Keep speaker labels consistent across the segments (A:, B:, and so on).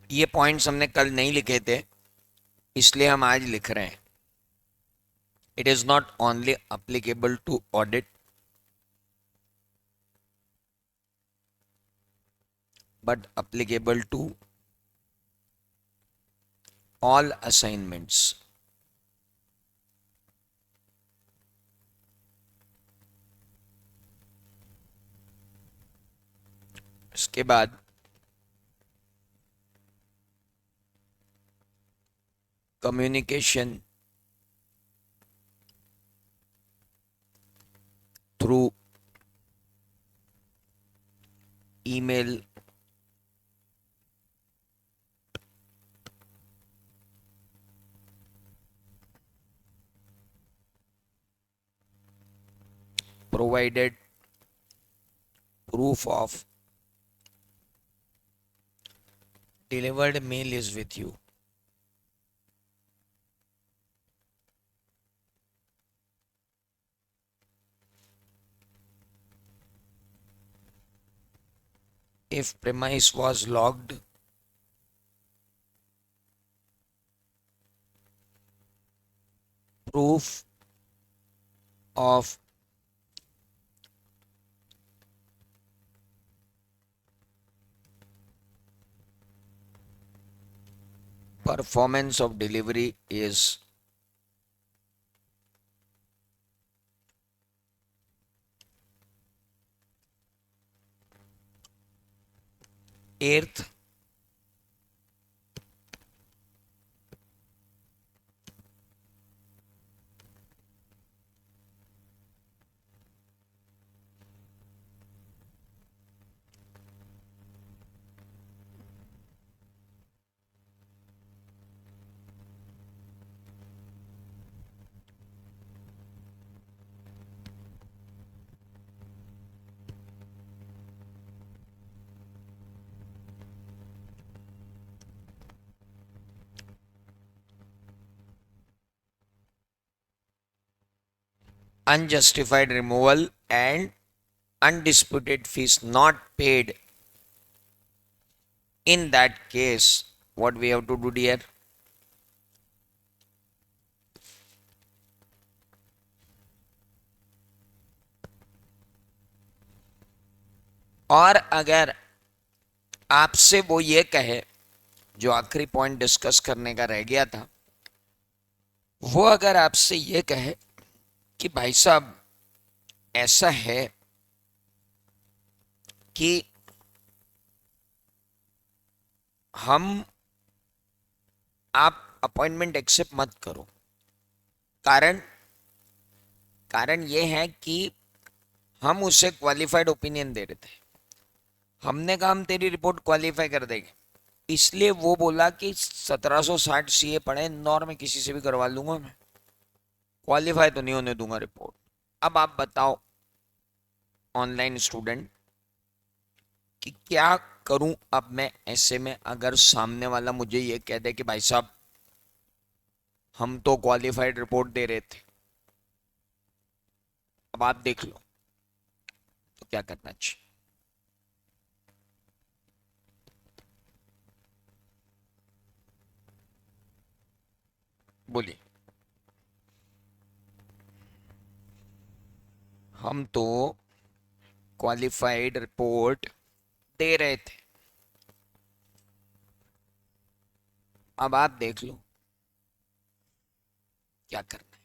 A: ये पॉइंट्स हमने कल नहीं लिखे थे, इसलिए हम आज लिख रहे हैं। It is not only applicable to audit but applicable to all assignments. इसके बाद communication through email, provided proof of delivered mail is with you. If premise was logged, proof of performance of delivery is eighth unjustified removal and undisputed fees not paid. In that case, what we have to do, dear? और अगर आपसे वो ये कहे, जो आखिरी point discuss करने का रह गया था, वो अगर आपसे ये कहे कि भाई साहब ऐसा है कि हम आप अपॉइंटमेंट एक्सेप्ट मत करो, कारण कारण ये है कि हम उसे क्वालिफाइड ओपिनियन दे रहे थे, हमने कहा हम तेरी रिपोर्ट क्वालिफाई कर देंगे, इसलिए वो बोला कि 1760 सीए पढ़े, इंदौर में किसी से भी करवा लूंगा मैं, क्वालिफाई तो नहीं होने दूंगा रिपोर्ट। अब आप बताओ ऑनलाइन स्टूडेंट कि क्या करूं अब मैं ऐसे में, अगर सामने वाला मुझे ये कह दे कि भाई साहब हम तो क्वालिफाइड रिपोर्ट दे रहे थे, अब आप देख लो, तो क्या करना चाहिए? बोलिए। हम तो क्वालिफाइड रिपोर्ट दे रहे थे, अब आप देख लो क्या करना है।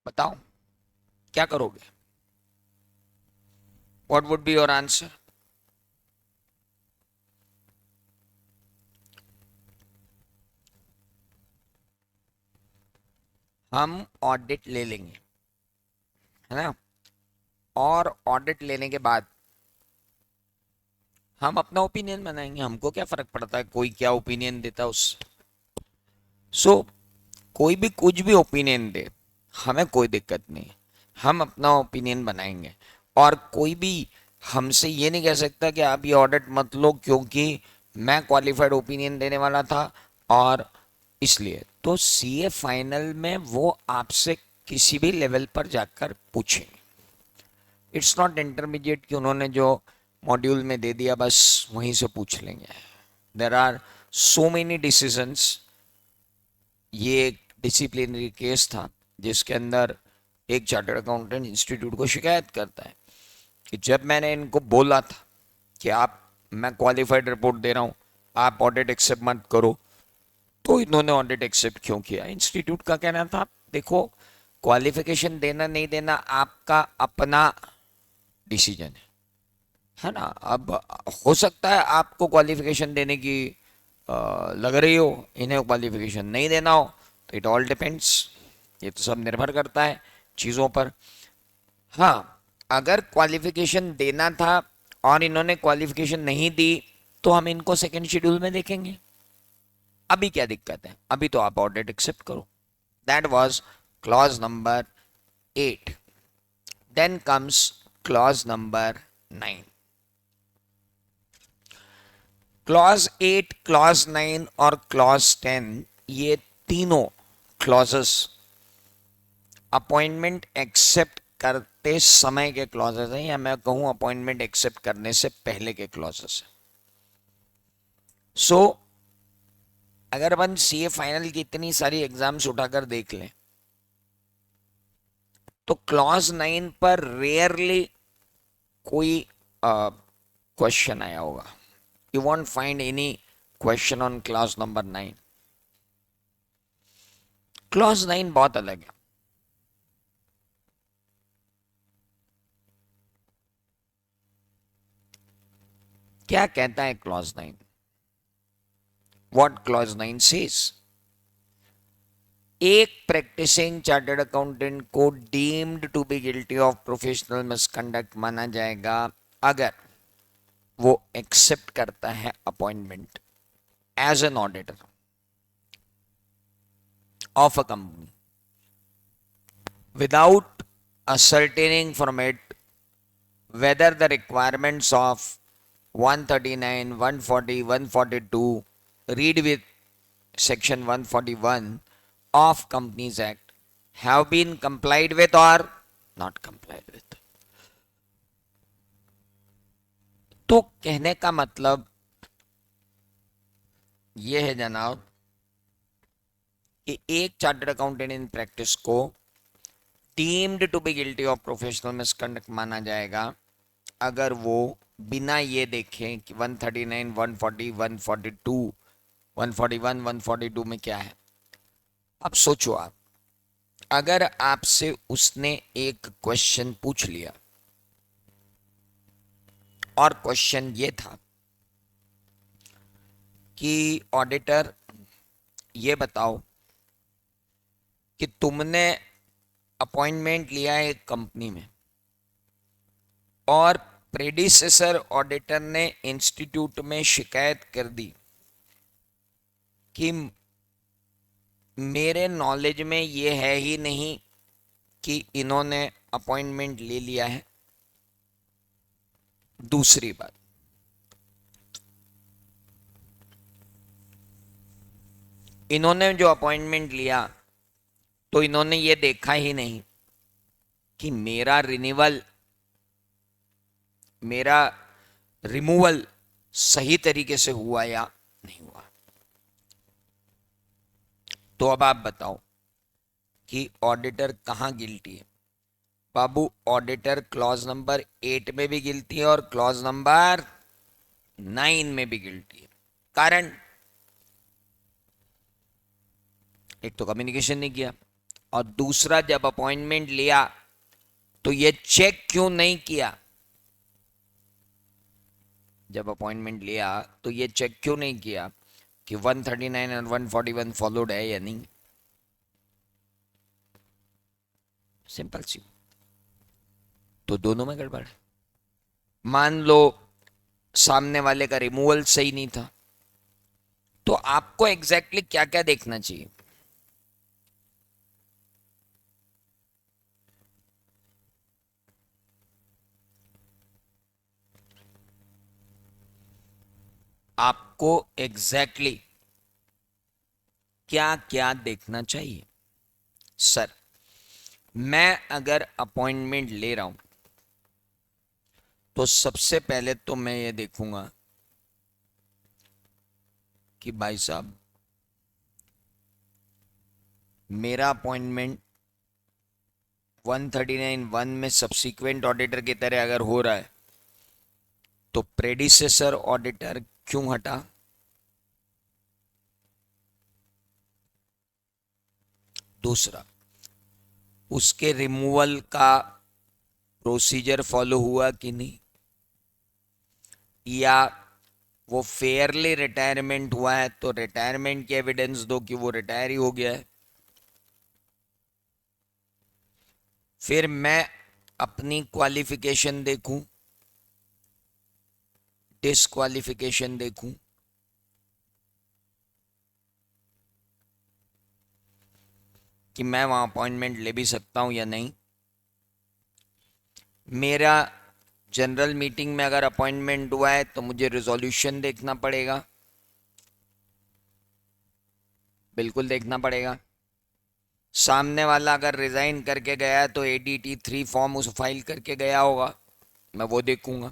A: बताओ क्या करोगे? What would be your answer? हम ऑडिट ले लेंगे, है ना, और ऑडिट लेने के बाद हम अपना ओपिनियन बनाएंगे, हमको क्या फर्क पड़ता है कोई क्या ओपिनियन देता है उससे। सो कोई भी कुछ भी ओपिनियन दे, हमें कोई दिक्कत नहीं है, हम अपना ओपिनियन बनाएंगे, और कोई भी हमसे ये नहीं कह सकता कि आप ये ऑडिट मत लो क्योंकि मैं क्वालिफाइड ओपिनियन देने वाला था और इसलिए। तो सीए फाइनल में वो आपसे किसी भी लेवल पर जाकर पूछेंगे। इट्स नॉट इंटरमीडिएट कि उन्होंने जो मॉड्यूल में दे दिया बस वहीं से पूछ लेंगे। There are so many decisions. ये एक डिसिप्लिनरी केस था जिसके अंदर एक चार्टर्ड अकाउंटेंट इंस्टीट्यूट को शिकायत करता है कि जब मैंने इनको बोला था कि आप, मैं क्वालिफाइड रिपोर्ट दे रहा हूं, आप ऑडिट एक्सेप्ट मत करो, तो इन्होंने ऑडिट एक्सेप्ट क्यों किया। इंस्टीट्यूट का कहना था देखो, क्वालिफिकेशन देना नहीं देना आपका अपना डिसीजन है ना। अब हो सकता है आपको क्वालिफिकेशन देने की लग रही हो, इन्हें क्वालिफिकेशन नहीं देना हो, तो इट ऑल डिपेंड्स। ये तो सब निर्भर करता है चीज़ों पर। हाँ, अगर क्वालिफिकेशन देना था और इन्होंने क्वालिफिकेशन नहीं दी तो हम इनको सेकेंड शेड्यूल में देखेंगे। अभी क्या दिक्कत है, अभी तो आप ऑडिट एक्सेप्ट करो। That was clause number 8। Then comes clause number 9। Clause 8, clause 9 और क्लॉज 10, ये तीनों क्लॉजेस अपॉइंटमेंट एक्सेप्ट करते समय के क्लॉजेस हैं, या मैं कहूं अपॉइंटमेंट एक्सेप्ट करने से पहले के क्लॉजेस हैं। सो अगर अपन सीए फाइनल की इतनी सारी एग्जाम्स उठाकर देख लें तो क्लॉज 9 पर रेयरली कोई क्वेश्चन आया होगा। You won't find any question on clause number 9। Clause 9 बहुत अलग है। क्या कहता है क्लॉज 9? What clause 9 says? एक प्रैक्टिसिंग चार्टर्ड अकाउंटेंट को deemed to be guilty of professional misconduct माना जाएगा अगर वो एक्सेप्ट करता है appointment as an auditor of a company without ascertaining from it whether the requirements of 139, 140, 142, read with section 141 of Companies Act have been complied with or not complied with। तो कहने का मतलब यह है जनाब कि एक चार्टर्ड अकाउंटेंट इन प्रैक्टिस को deemed to be guilty of professional misconduct माना जाएगा अगर वो बिना ये देखें कि 139, 140, 142, 141, 142 में क्या है। अब सोचो आप, अगर आपसे उसने एक क्वेश्चन पूछ लिया और क्वेश्चन ये था कि ऑडिटर ये बताओ कि तुमने अपॉइंटमेंट लिया है एक कंपनी में और प्रेडिसेसर ऑडिटर ने इंस्टीट्यूट में शिकायत कर दी कि मेरे नॉलेज में ये है ही नहीं कि इन्होंने अपॉइंटमेंट ले लिया है। दूसरी बात, इन्होंने जो अपॉइंटमेंट लिया तो इन्होंने ये देखा ही नहीं कि मेरा रिमूवल सही तरीके से हुआ या नहीं हुआ। तो अब आप बताओ कि ऑडिटर कहां गिल्टी है। बाबू, ऑडिटर क्लॉज नंबर 8 में भी गिल्टी है और क्लॉज नंबर 9 में भी गिल्टी है। कारण, एक तो कम्युनिकेशन नहीं किया और दूसरा जब अपॉइंटमेंट लिया तो ये चेक क्यों नहीं किया। जब अपॉइंटमेंट लिया तो ये चेक क्यों नहीं किया कि 139 और 141 फॉलोड है या नहीं। सिंपल सी। तो दोनों में गड़बड़ है। मान लो सामने वाले का रिमूवल सही नहीं था, तो आपको एग्जैक्टली क्या क्या देखना चाहिए। आपको एग्जैक्टली क्या क्या देखना चाहिए? सर, मैं अगर अपॉइंटमेंट ले रहा हूं तो सबसे पहले तो मैं ये देखूंगा कि भाई साहब, मेरा अपॉइंटमेंट 139(1) में सब्सिक्वेंट ऑडिटर की तरह अगर हो रहा है तो प्रेडिसेसर ऑडिटर क्यों हटा? दूसरा, उसके रिमूवल का प्रोसीजर फॉलो हुआ कि नहीं, या वो फेयरली रिटायरमेंट हुआ है तो रिटायरमेंट की एविडेंस दो कि वो रिटायर ही हो गया है। फिर मैं अपनी क्वालिफिकेशन देखूं, डिसक्वालिफिकेशन देखूं, कि मैं वहां अपॉइंटमेंट ले भी सकता हूं या नहीं। मेरा जनरल मीटिंग में अगर अपॉइंटमेंट हुआ है तो मुझे रिजोल्यूशन देखना पड़ेगा, बिल्कुल देखना पड़ेगा। सामने वाला अगर रिजाइन करके गया है तो ADT 3 फॉर्म उस फाइल करके गया होगा, मैं वो देखूंगा।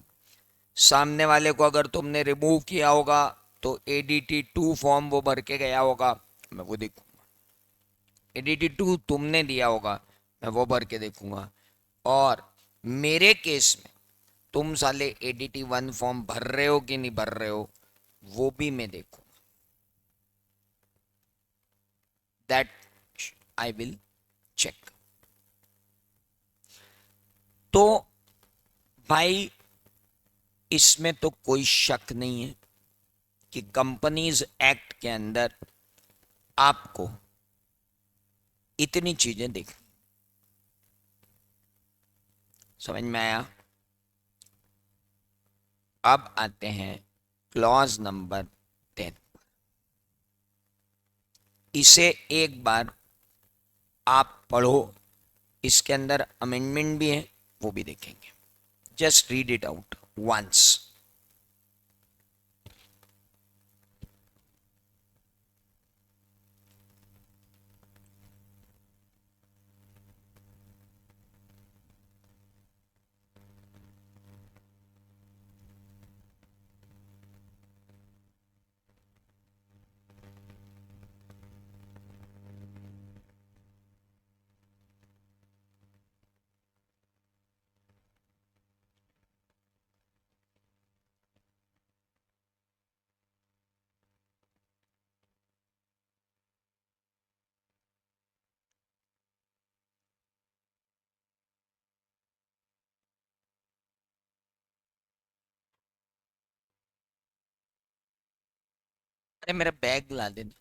A: सामने वाले को अगर तुमने रिमूव किया होगा तो ADT 2 फॉर्म वो भर के गया होगा, मैं वो देखूंगा। ADT 2 तुमने दिया होगा, मैं वो भर के देखूंगा। और मेरे केस में तुम साले ADT 1 फॉर्म भर रहे हो कि नहीं भर रहे हो, वो भी मैं देखूंगा। That I will check. तो भाई, इसमें तो कोई शक नहीं है कि कंपनीज एक्ट के अंदर आपको इतनी चीजें देख, समझ में आया? अब आते हैं क्लॉज नंबर 10। इसे एक बार आप पढ़ो, इसके अंदर अमेंडमेंट भी है, वो भी देखेंगे। Just read it out once. अरे मेरा बैग ला देना,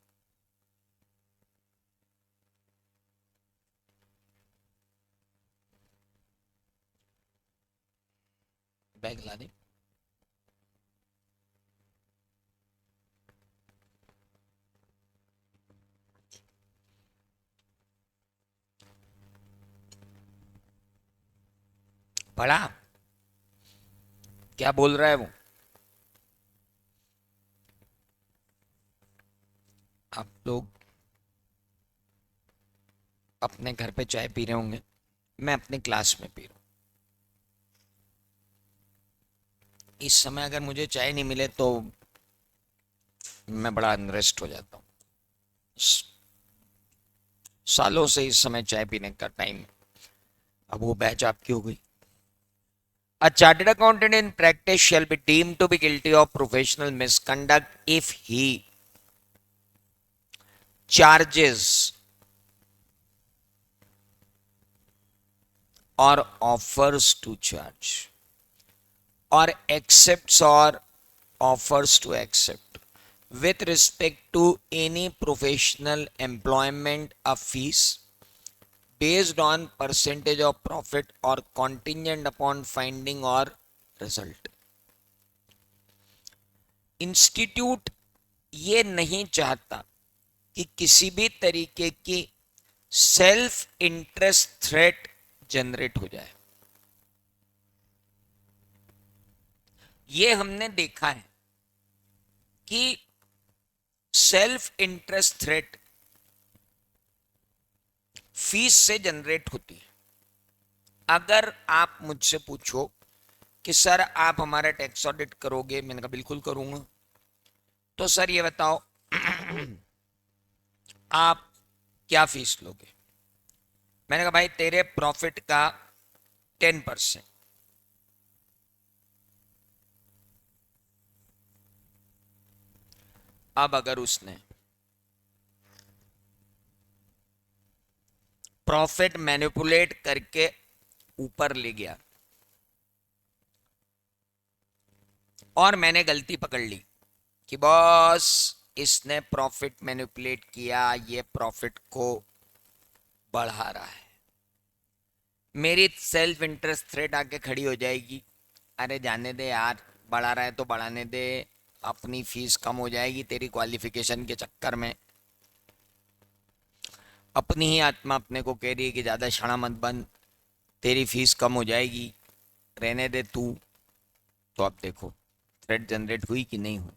A: बैग ला दे। पढ़ा? क्या बोल रहा है वो? आप लोग अपने घर पे चाय पी रहे होंगे, मैं अपने क्लास में पी रहा हूँ। इस समय अगर मुझे चाय नहीं मिले तो मैं बड़ा अनरेस्ट हो जाता हूँ। सालों से इस समय चाय पीने का टाइम है। अब वो बैच आपकी हो गई। A chartered accountant in practice shall be deemed to be guilty of professional misconduct if he charges or offers to charge or accepts or offers to accept with respect to any professional employment a fees based on percentage of profit or contingent upon finding or result। Institute ये नहीं चाहता कि किसी भी तरीके की self interest threat generate हो जाए। ये हमने देखा है कि सेल्फ इंटरेस्ट थ्रेट फीस से जनरेट होती है। अगर आप मुझसे पूछो कि सर आप हमारा टैक्स ऑडिट करोगे, मैंने कहा बिल्कुल करूंगा। तो सर ये बताओ आप क्या फीस लोगे? मैंने कहा भाई तेरे प्रॉफिट का 10%। अब अगर उसने प्रॉफिट मैनिपुलेट करके ऊपर ले गया और मैंने गलती पकड़ ली कि बॉस इसने प्रॉफिट मैनिपुलेट किया, ये प्रॉफिट को बढ़ा रहा है, मेरी सेल्फ इंटरेस्ट थ्रेट आके खड़ी हो जाएगी। अरे जाने दे यार, बढ़ा रहा है तो बढ़ाने दे, अपनी फीस कम हो जाएगी तेरी क्वालिफिकेशन के चक्कर में। अपनी ही आत्मा अपने को कह रही है कि ज़्यादा शड़ा मत बन, तेरी फीस कम हो जाएगी, रहने दे तू। तो अब देखो थ्रेट जनरेट हुई कि नहीं हुई।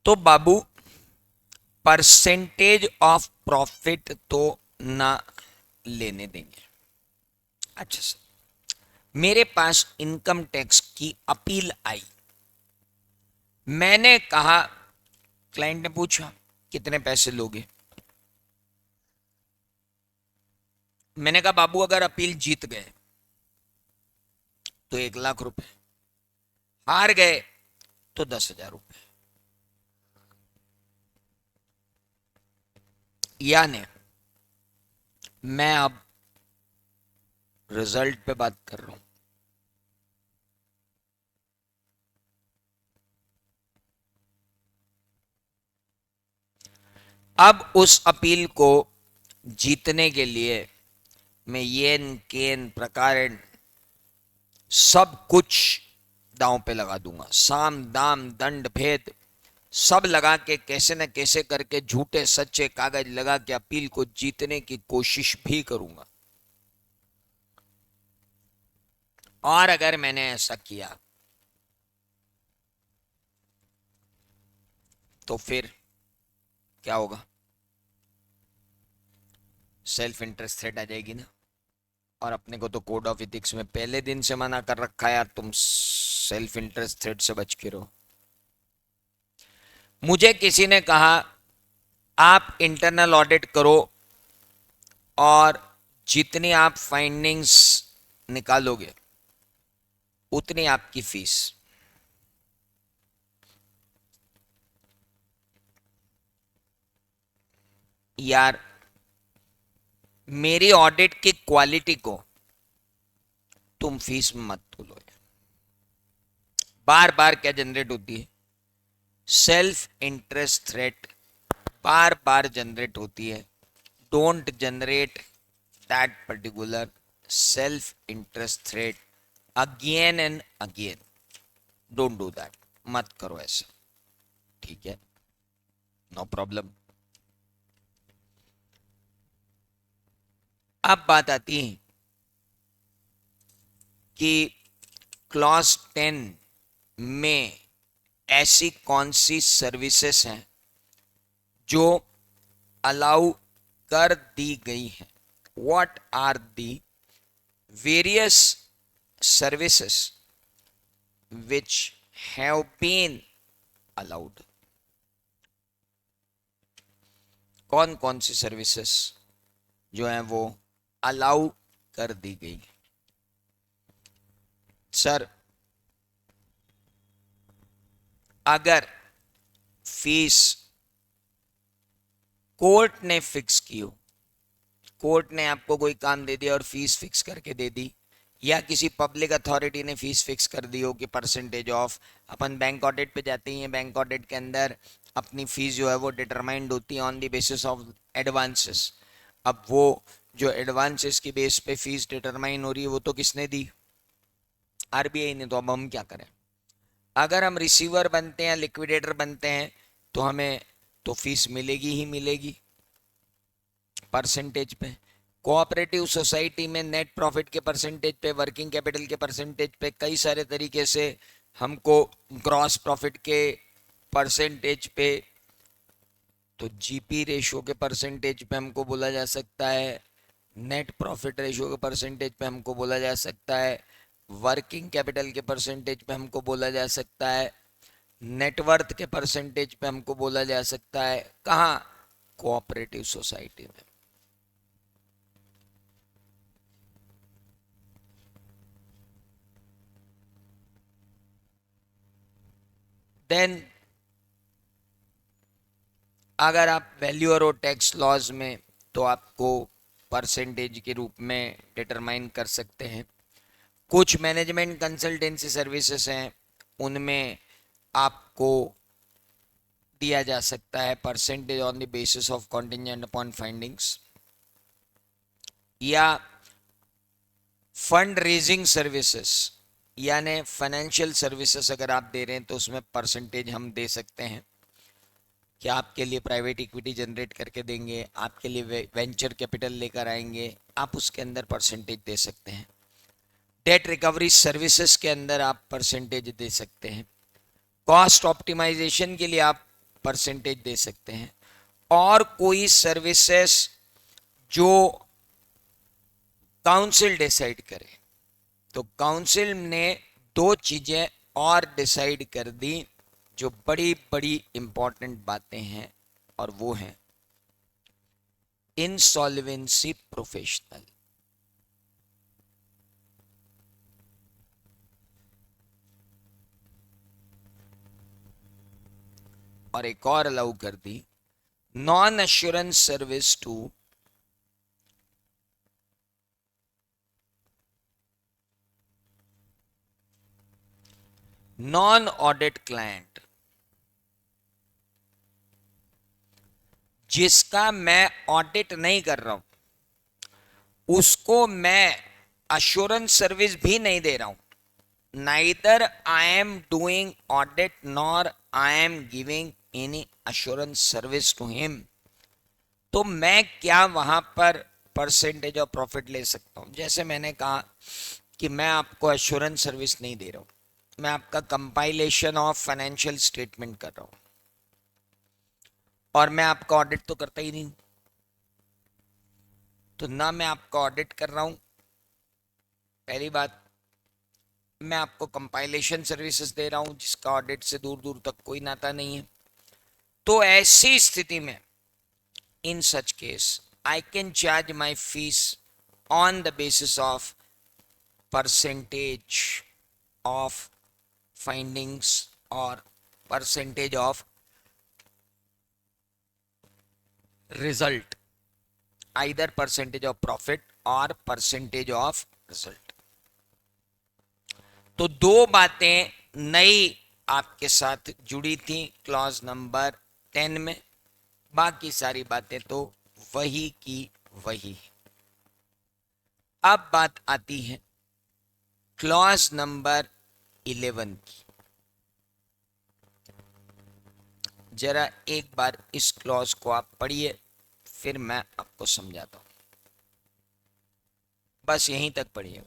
A: तो बाबू परसेंटेज ऑफ प्रॉफिट तो ना लेने देंगे। अच्छा सर, मेरे पास इनकम टैक्स की अपील आई। मैंने कहा, क्लाइंट ने पूछा कितने पैसे लोगे? मैंने कहा बाबू अगर अपील जीत गए तो 1 लाख रुपए, हार गए तो 10,000 रुपए। यानी मैं अब रिजल्ट पे बात कर रहा हूं। अब उस अपील को जीतने के लिए मैं येन केन प्रकार सब कुछ दांव पे लगा दूंगा, साम दाम दंड भेद सब लगा के कैसे न कैसे करके झूठे सच्चे कागज लगा के अपील को जीतने की कोशिश भी करूंगा। और अगर मैंने ऐसा किया तो फिर क्या होगा? सेल्फ इंटरेस्ट थ्रेट आ जाएगी ना। और अपने को तो कोड ऑफ इथिक्स में पहले दिन से मना कर रखा है यार, तुम सेल्फ इंटरेस्ट थ्रेट से बच के रहो। मुझे किसी ने कहा आप इंटरनल ऑडिट करो और जितनी आप फाइंडिंग्स निकालोगे उतनी आपकी फीस। यार मेरी ऑडिट की क्वालिटी को तुम फीस में मत तोलो। बार बार क्या जनरेट होती है? सेल्फ इंटरेस्ट थ्रेट बार बार जनरेट होती है। Don't generate that particular self interest threat again and again. Don't do that, मत करो ऐसा, ठीक है? No problem. अब बात आती है कि क्लॉज 10 में ऐसी कौन सी सर्विसेज हैं जो अलाउ कर दी गई हैं। What are the various services which have been allowed? कौन कौन सी सर्विसेज जो हैं वो अलाउ कर दी गई? सर अगर फीस कोर्ट ने फिक्स की हो, कोर्ट ने आपको कोई काम दे दिया और फीस फिक्स करके दे दी, या किसी पब्लिक अथॉरिटी ने फीस फिक्स कर दी हो कि percentage of, upon bank audit पे जाते हैं, बैंक ऑडिट के अंदर अपनी फीस जो है वो डिटरमाइंड होती है on the basis of advances. अब वो जो एडवांसेस की बेस पे फीस डिटरमाइन हो रही है वो तो किसने दी? आरबीआई ने। तो अब हम क्या करें? अगर हम रिसीवर बनते हैं, लिक्विडेटर बनते हैं, तो हमें तो फीस मिलेगी ही मिलेगी परसेंटेज पे। कोऑपरेटिव सोसाइटी में नेट प्रॉफिट के परसेंटेज पे, वर्किंग कैपिटल के परसेंटेज पे, कई सारे तरीके से हमको ग्रॉस प्रॉफिट के परसेंटेज पे तो जीपी रेशियो के परसेंटेज पे हमको बोला जा सकता है, नेट प्रॉफिट रेशियो के परसेंटेज पे हमको बोला जा सकता है, वर्किंग कैपिटल के परसेंटेज पे हमको बोला जा सकता है, नेटवर्थ के परसेंटेज पे हमको बोला जा सकता है। कहाँ? कोऑपरेटिव सोसाइटी में। देन अगर आप वैल्यू और टैक्स लॉज में, तो आपको परसेंटेज के रूप में डिटरमाइन कर सकते हैं। कुछ मैनेजमेंट कंसल्टेंसी सर्विसेज हैं, उनमें आपको दिया जा सकता है percentage on the basis of contingent upon findings, या फंड रेजिंग सर्विसेज यानी फाइनेंशियल सर्विसेज अगर आप दे रहे हैं तो उसमें परसेंटेज हम दे सकते हैं कि आपके लिए प्राइवेट इक्विटी जनरेट करके देंगे, आपके लिए वेंचर कैपिटल लेकर आएंगे, आप उसके अंदर परसेंटेज दे सकते हैं। डेट रिकवरी सर्विसेज के अंदर आप परसेंटेज दे सकते हैं। कॉस्ट ऑप्टिमाइजेशन के लिए आप परसेंटेज दे सकते हैं। और कोई सर्विसेज जो काउंसिल डिसाइड करे, तो काउंसिल ने दो चीजें और डिसाइड कर दी जो बड़ी बड़ी इंपॉर्टेंट बातें हैं, और वो हैं इंसॉल्वेंसी प्रोफेशनल और एक और अलाउ कर दी non assurance service to non audit client, जिसका मैं ऑडिट नहीं कर रहा हूं उसको मैं अश्योरेंस सर्विस भी नहीं दे रहा हूं। Neither I am doing audit nor I am giving any assurance service to him, तो मैं क्या वहां पर परसेंटेज ऑफ प्रॉफिट ले सकता हूं? जैसे मैंने कहा कि मैं आपको एश्योरेंस सर्विस नहीं दे रहा हूं, मैं आपका कंपाइलेशन ऑफ फाइनेंशियल स्टेटमेंट कर रहा हूं, और मैं आपका ऑडिट तो करता ही नहीं, तो ना मैं आपका ऑडिट कर रहा हूं, पहली बात। मैं आपको कंपाइलेशन सर्विसेज दे रहा हूं जिसका ऑडिट से दूर दूर तक कोई नाता नहीं है। तो ऐसी स्थिति में, in such case, I can charge my fees on the basis of percentage of findings or percentage of result, either percentage of profit or percentage of result। तो दो बातें नई आपके साथ जुड़ी थी क्लॉज नंबर 10 में, बाकी सारी बातें तो वही की वही। अब बात आती है क्लॉज नंबर 11 की। जरा एक बार इस क्लॉज को आप पढ़िए, फिर मैं आपको समझाता हूं। बस यहीं तक पढ़िए।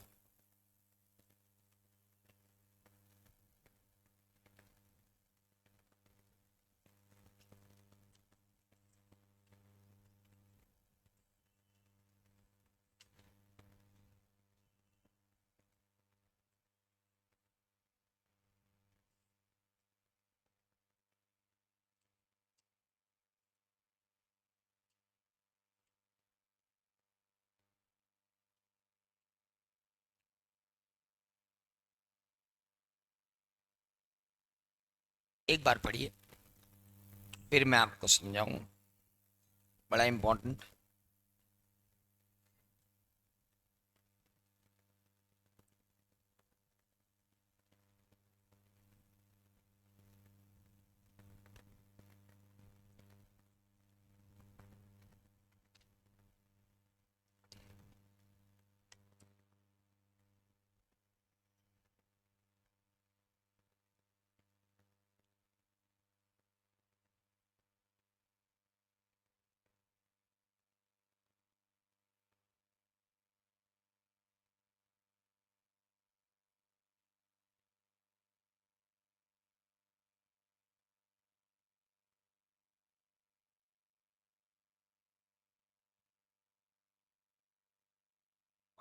A: एक बार पढ़िए, फिर मैं आपको समझाऊंगा, बड़ा इंपॉर्टेंट।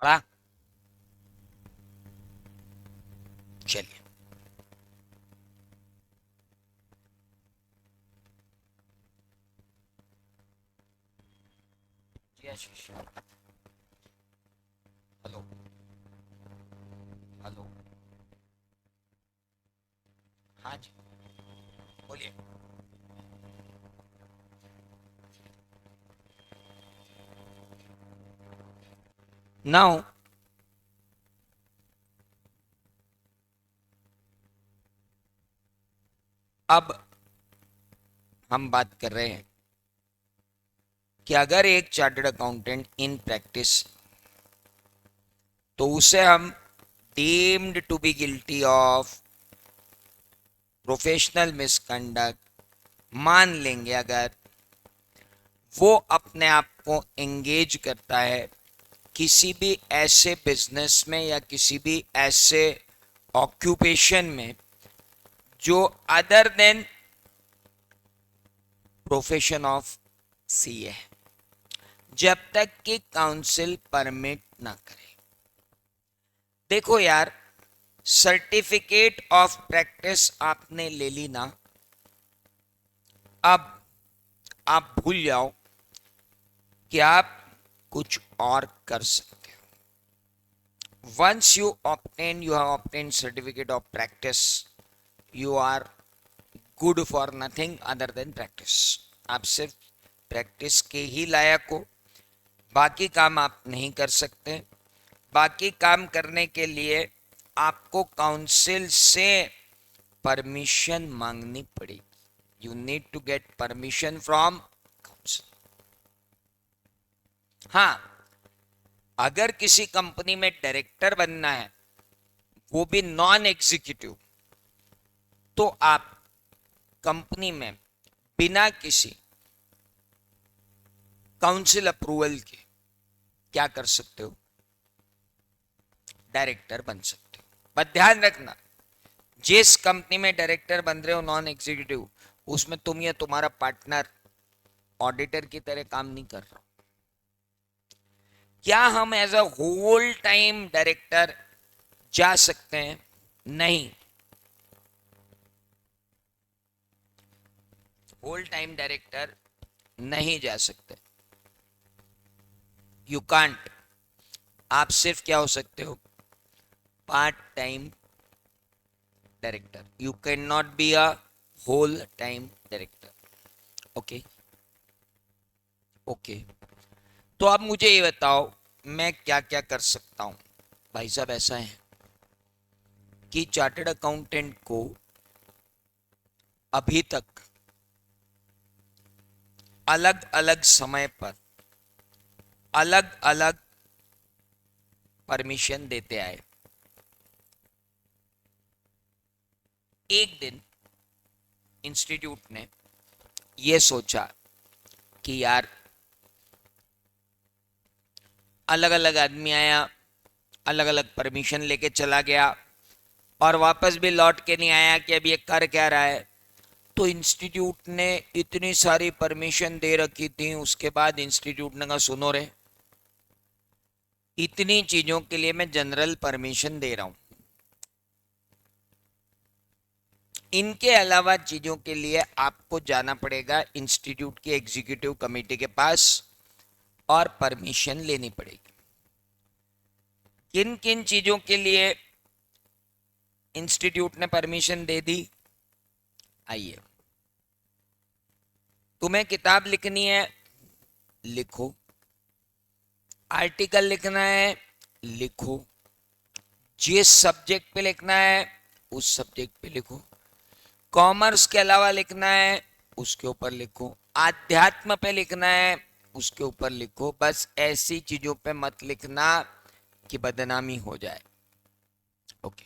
A: पढ़ा? चलिए, जी आशीष। Hello, hello. हाँ जी, बोलिए। नाउ अब हम बात कर रहे हैं कि अगर एक चार्टर्ड अकाउंटेंट इन प्रैक्टिस, तो उसे हम deemed to be guilty of professional misconduct मान लेंगे अगर वो अपने आप को एंगेज करता है किसी भी ऐसे बिजनेस में या किसी भी ऐसे ऑक्यूपेशन में जो other than profession of CA है, जब तक कि काउंसिल परमिट ना करे। देखो यार, सर्टिफिकेट ऑफ प्रैक्टिस आपने ले ली ना, अब आप भूल जाओ कि आप कुछ और कर सकते हो। Once you obtain, you have obtain certificate of practice, you are good for nothing other than practice. आप सिर्फ प्रैक्टिस के ही लायक हो, बाकी काम आप नहीं कर सकते। बाकी काम करने के लिए आपको काउंसिल से परमिशन मांगनी पड़ेगी। You need to get permission from council. हाँ, अगर किसी कंपनी में डायरेक्टर बनना है, वो भी नॉन एग्जीक्यूटिव, तो आप कंपनी में बिना किसी काउंसिल अप्रूवल के क्या कर सकते हो? डायरेक्टर बन सकते हो। बस ध्यान रखना, जिस कंपनी में डायरेक्टर बन रहे हो नॉन एग्जीक्यूटिव, उसमें तुम या तुम्हारा पार्टनर ऑडिटर की तरह काम नहीं कर रहा। क्या हम as a whole time director जा सकते हैं? नहीं, होल टाइम डायरेक्टर नहीं जा सकते। You can't. आप सिर्फ क्या हो सकते हो? Part time director. You can not be a whole time director. Okay, okay. तो आप मुझे ये बताओ, मैं क्या क्या कर सकता हूं? भाई साहब, ऐसा है कि चार्टर्ड अकाउंटेंट को अभी तक अलग अलग समय पर अलग अलग परमिशन देते आए। एक दिन इंस्टीट्यूट ने यह सोचा कि यार, अलग अलग आदमी आया, अलग अलग परमिशन लेके चला गया और वापस भी लौट के नहीं आया कि अब ये कर क्या रहा है। तो इंस्टीट्यूट ने इतनी सारी परमिशन दे रखी थी, उसके बाद इंस्टीट्यूट ने कहा सुनो रे, इतनी चीजों के लिए मैं जनरल परमिशन दे रहा हूं, इनके अलावा चीजों के लिए आपको जाना पड़ेगा इंस्टीट्यूट की एग्जीक्यूटिव कमेटी के पास और परमिशन लेनी पड़ेगी। किन किन चीजों के लिए इंस्टीट्यूट ने परमिशन दे दी? आइए, तुम्हें किताब लिखनी है, लिखो। आर्टिकल लिखना है, लिखो। जिस सब्जेक्ट पे लिखना है उस सब्जेक्ट पे लिखो। कॉमर्स के अलावा लिखना है, उसके ऊपर लिखो। आध्यात्म पे लिखना है, उसके ऊपर लिखो। बस ऐसी चीजों पे मत लिखना कि बदनामी हो जाए। ओके।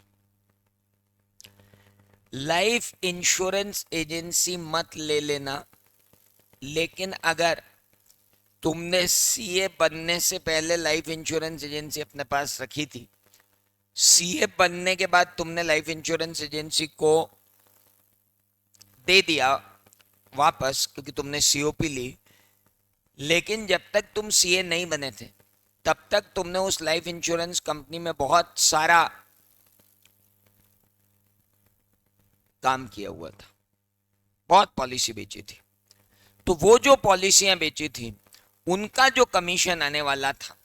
A: लाइफ इंश्योरेंस एजेंसी मत ले लेना, लेकिन अगर तुमने सीए बनने से पहले लाइफ इंश्योरेंस एजेंसी अपने पास रखी थी, सीए बनने के बाद तुमने लाइफ इंश्योरेंस एजेंसी को दे दिया वापस क्योंकि तुमने सीओपी ली, लेकिन जब तक तुम सीए नहीं बने थे तब तक तुमने उस लाइफ इंश्योरेंस कंपनी में बहुत सारा काम किया हुआ था, बहुत पॉलिसी बेची थी। तो वो जो पॉलिसियां बेची थी उनका जो कमीशन आने वाला था,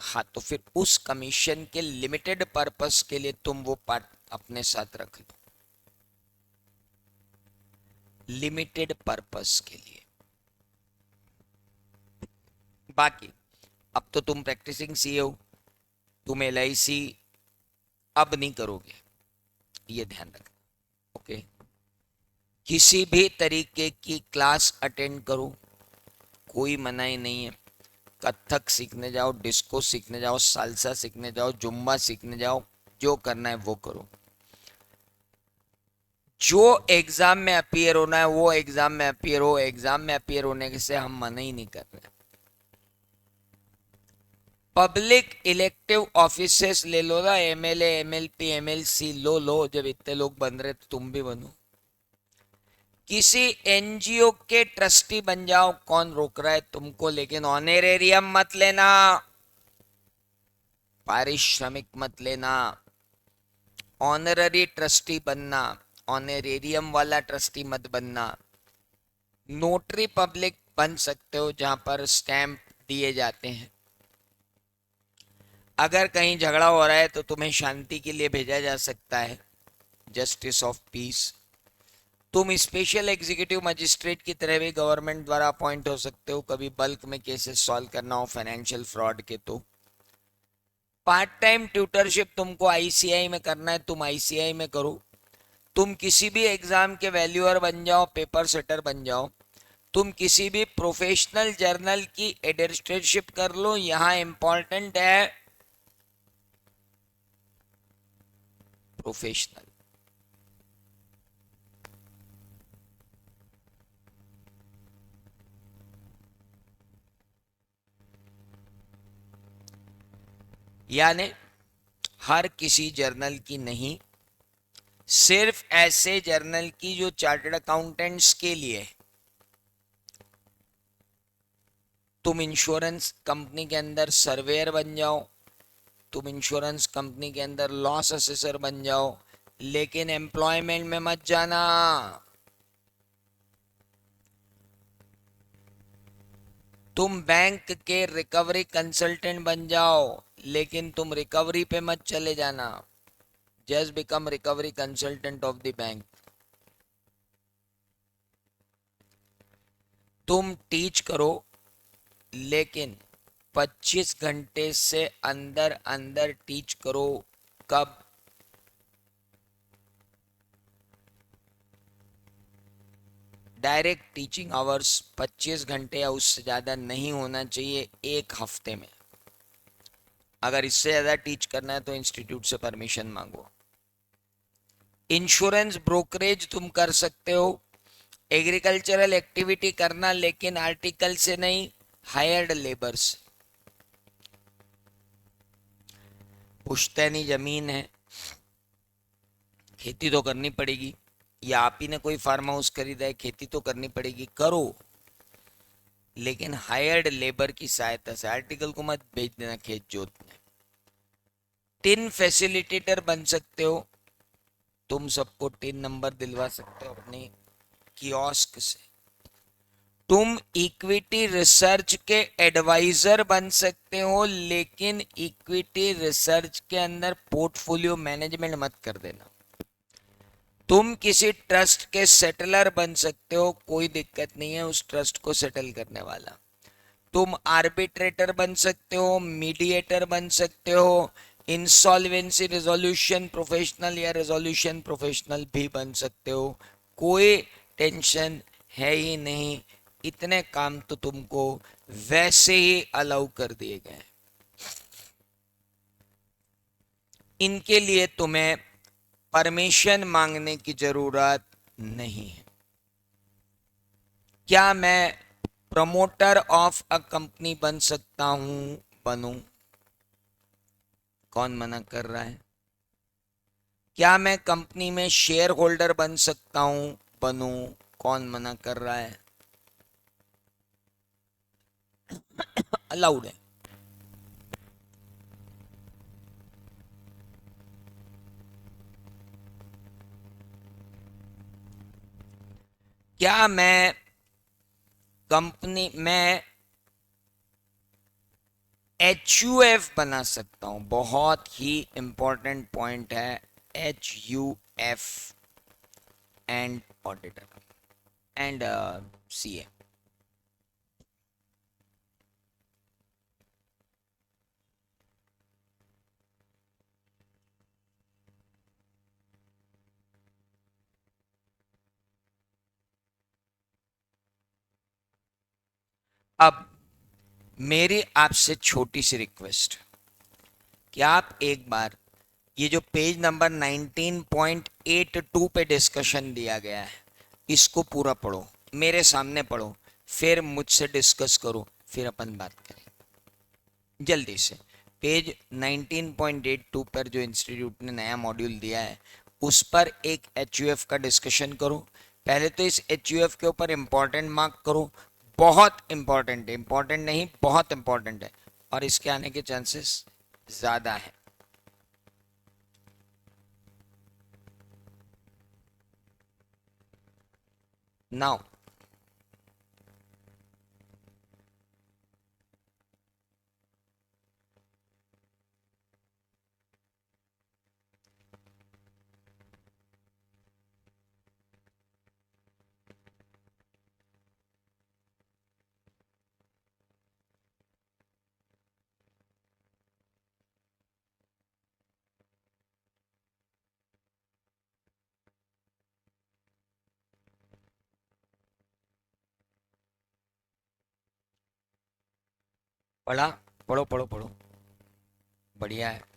A: हाँ, तो फिर उस कमीशन के लिमिटेड पर्पस के लिए तुम वो पार्ट अपने साथ रख लो, लिमिटेड पर्पस के लिए। बाकी अब तो तुम प्रैक्टिसिंग सीए हो, तुम LIC अब नहीं करोगे, ये ध्यान रखना। ओके, किसी भी तरीके की क्लास अटेंड करो, कोई मनाही नहीं है। कथक सीखने जाओ, डिस्को सीखने जाओ, सालसा सीखने जाओ, जुम्बा सीखने जाओ, जो करना है वो करो। जो एग्जाम में अपीयर होना है वो एग्जाम में अपीयर हो, एग्जाम में अपीयर होने से हम मना ही नहीं कर रहे। पब्लिक इलेक्टिव ऑफिसेस ले लो ना, MLA MLP MLC लो, जब इतने लोग बन रहे तो तुम भी बनो। किसी NGO के ट्रस्टी बन जाओ, कौन रोक रहा है तुमको, लेकिन ऑनरेरियम मत लेना, पारिश्रमिक मत लेना। ऑनररी ट्रस्टी बनना, ऑनरेरियम वाला ट्रस्टी मत बनना। नोटरी पब्लिक बन सकते हो जहां पर स्टैंप दिए जाते हैं। अगर कहीं झगड़ा हो रहा है तो तुम्हें शांति के लिए भेजा जा सकता है, जस्टिस ऑफ पीस। तुम स्पेशल एग्जीक्यूटिव मजिस्ट्रेट की तरह भी गवर्नमेंट द्वारा अपॉइंट हो सकते हो, कभी बल्क में केसेस सॉल्व करना हो फाइनेंशियल फ्रॉड के। तो पार्ट टाइम ट्यूटरशिप तुमको ICI में करना है, तुम ICI में करो। तुम किसी भी एग्जाम के वैल्यूअर बन जाओ, पेपर सेटर बन जाओ। तुम किसी भी प्रोफेशनल जर्नल की एडिटरशिप कर लो। यहां इंपॉर्टेंट है प्रोफेशनल। यानी हर किसी जर्नल की नहीं, सिर्फ ऐसे जर्नल की जो चार्टर्ड अकाउंटेंट्स के लिए। तुम इंश्योरेंस कंपनी के अंदर सर्वेयर बन जाओ, तुम इंश्योरेंस कंपनी के अंदर लॉस असेसर बन जाओ, लेकिन एम्प्लॉयमेंट में मत जाना। तुम बैंक के रिकवरी कंसल्टेंट बन जाओ, लेकिन तुम रिकवरी पे मत चले जाना। Just become recovery consultant of the bank. तुम टीच करो, लेकिन 25 घंटे से अंदर अंदर टीच करो। कब? डायरेक्ट टीचिंग आवर्स 25 घंटे या उससे ज़्यादा नहीं होना चाहिए एक हफ्ते में। अगर इससे ज़्यादा टीच करना है तो इंस्टीट्यूट से परमिशन मांगो। इंश्योरेंस ब्रोकरेज तुम कर सकते हो, एग्रीकल्चरल एक्टिविटी करना, लेकिन आर्टिकल से नहीं, हायर्ड लेबर से। पुश्तैनी जमीन है, खेती तो करनी पड़ेगी, या आप ही ने कोई फार्म हाउस खरीदा है, खेती तो करनी पड़ेगी, करो, लेकिन हायर्ड लेबर की सहायता से। आर्टिकल को मत भेज देना खेत जोतने। टिन फैसिलिटेटर बन सकते हो, तुम सबको टिन नंबर दिलवा सकते हो अपने कियोस्क से। तुम इक्विटी रिसर्च के एडवाइजर बन सकते हो, लेकिन इक्विटी रिसर्च के अंदर पोर्टफोलियो मैनेजमेंट मत कर देना। तुम किसी ट्रस्ट के सेटलर बन सकते हो, कोई दिक्कत नहीं है उस ट्रस्ट को सेटल करने वाला। तुम आर्बिट्रेटर बन सकते हो, मीडिएटर बन सकते हो, इंसॉल्वेंसी रिजोल्यूशन प्रोफेशनल या रिजोल्यूशन प्रोफेशनल भी बन सकते हो। कोई टेंशन है ही नहीं, इतने काम तो तुमको वैसे ही अलाउ कर दिए गए। इनके लिए तुम्हें परमिशन मांगने की जरूरत नहीं है। क्या मैं प्रमोटर ऑफ अ कंपनी बन सकता हूं? बनूं? कौन मना कर रहा है? क्या मैं कंपनी में शेयर होल्डर बन सकता हूं? बनूं? कौन मना कर रहा है? अलाउड है। क्या मैं कंपनी में HUF बना सकता हूं? बहुत ही इंपॉर्टेंट पॉइंट है, HUF, and auditor and CA। अब मेरी आपसे छोटी सी रिक्वेस्ट, क्या आप एक बार ये जो पेज नंबर 19.82 पे डिस्कशन दिया गया है, इसको पूरा पढ़ो, मेरे सामने पढ़ो, फिर मुझसे डिस्कस करो, फिर अपन बात करें जल्दी से। पेज 19.82 पर जो इंस्टीट्यूट ने नया मॉड्यूल दिया है, उस पर एक HUF का डिस्कशन करो। पहले तो इस HUF के ऊपर इंपॉर्टेंट मार्क करो, बहुत इंपॉर्टेंट है, इंपॉर्टेंट नहीं बहुत इंपॉर्टेंट है, और इसके आने के चांसेस ज़्यादा है। नाउ पढ़ा? पढ़ो पढ़ो पढ़ो, बढ़िया है।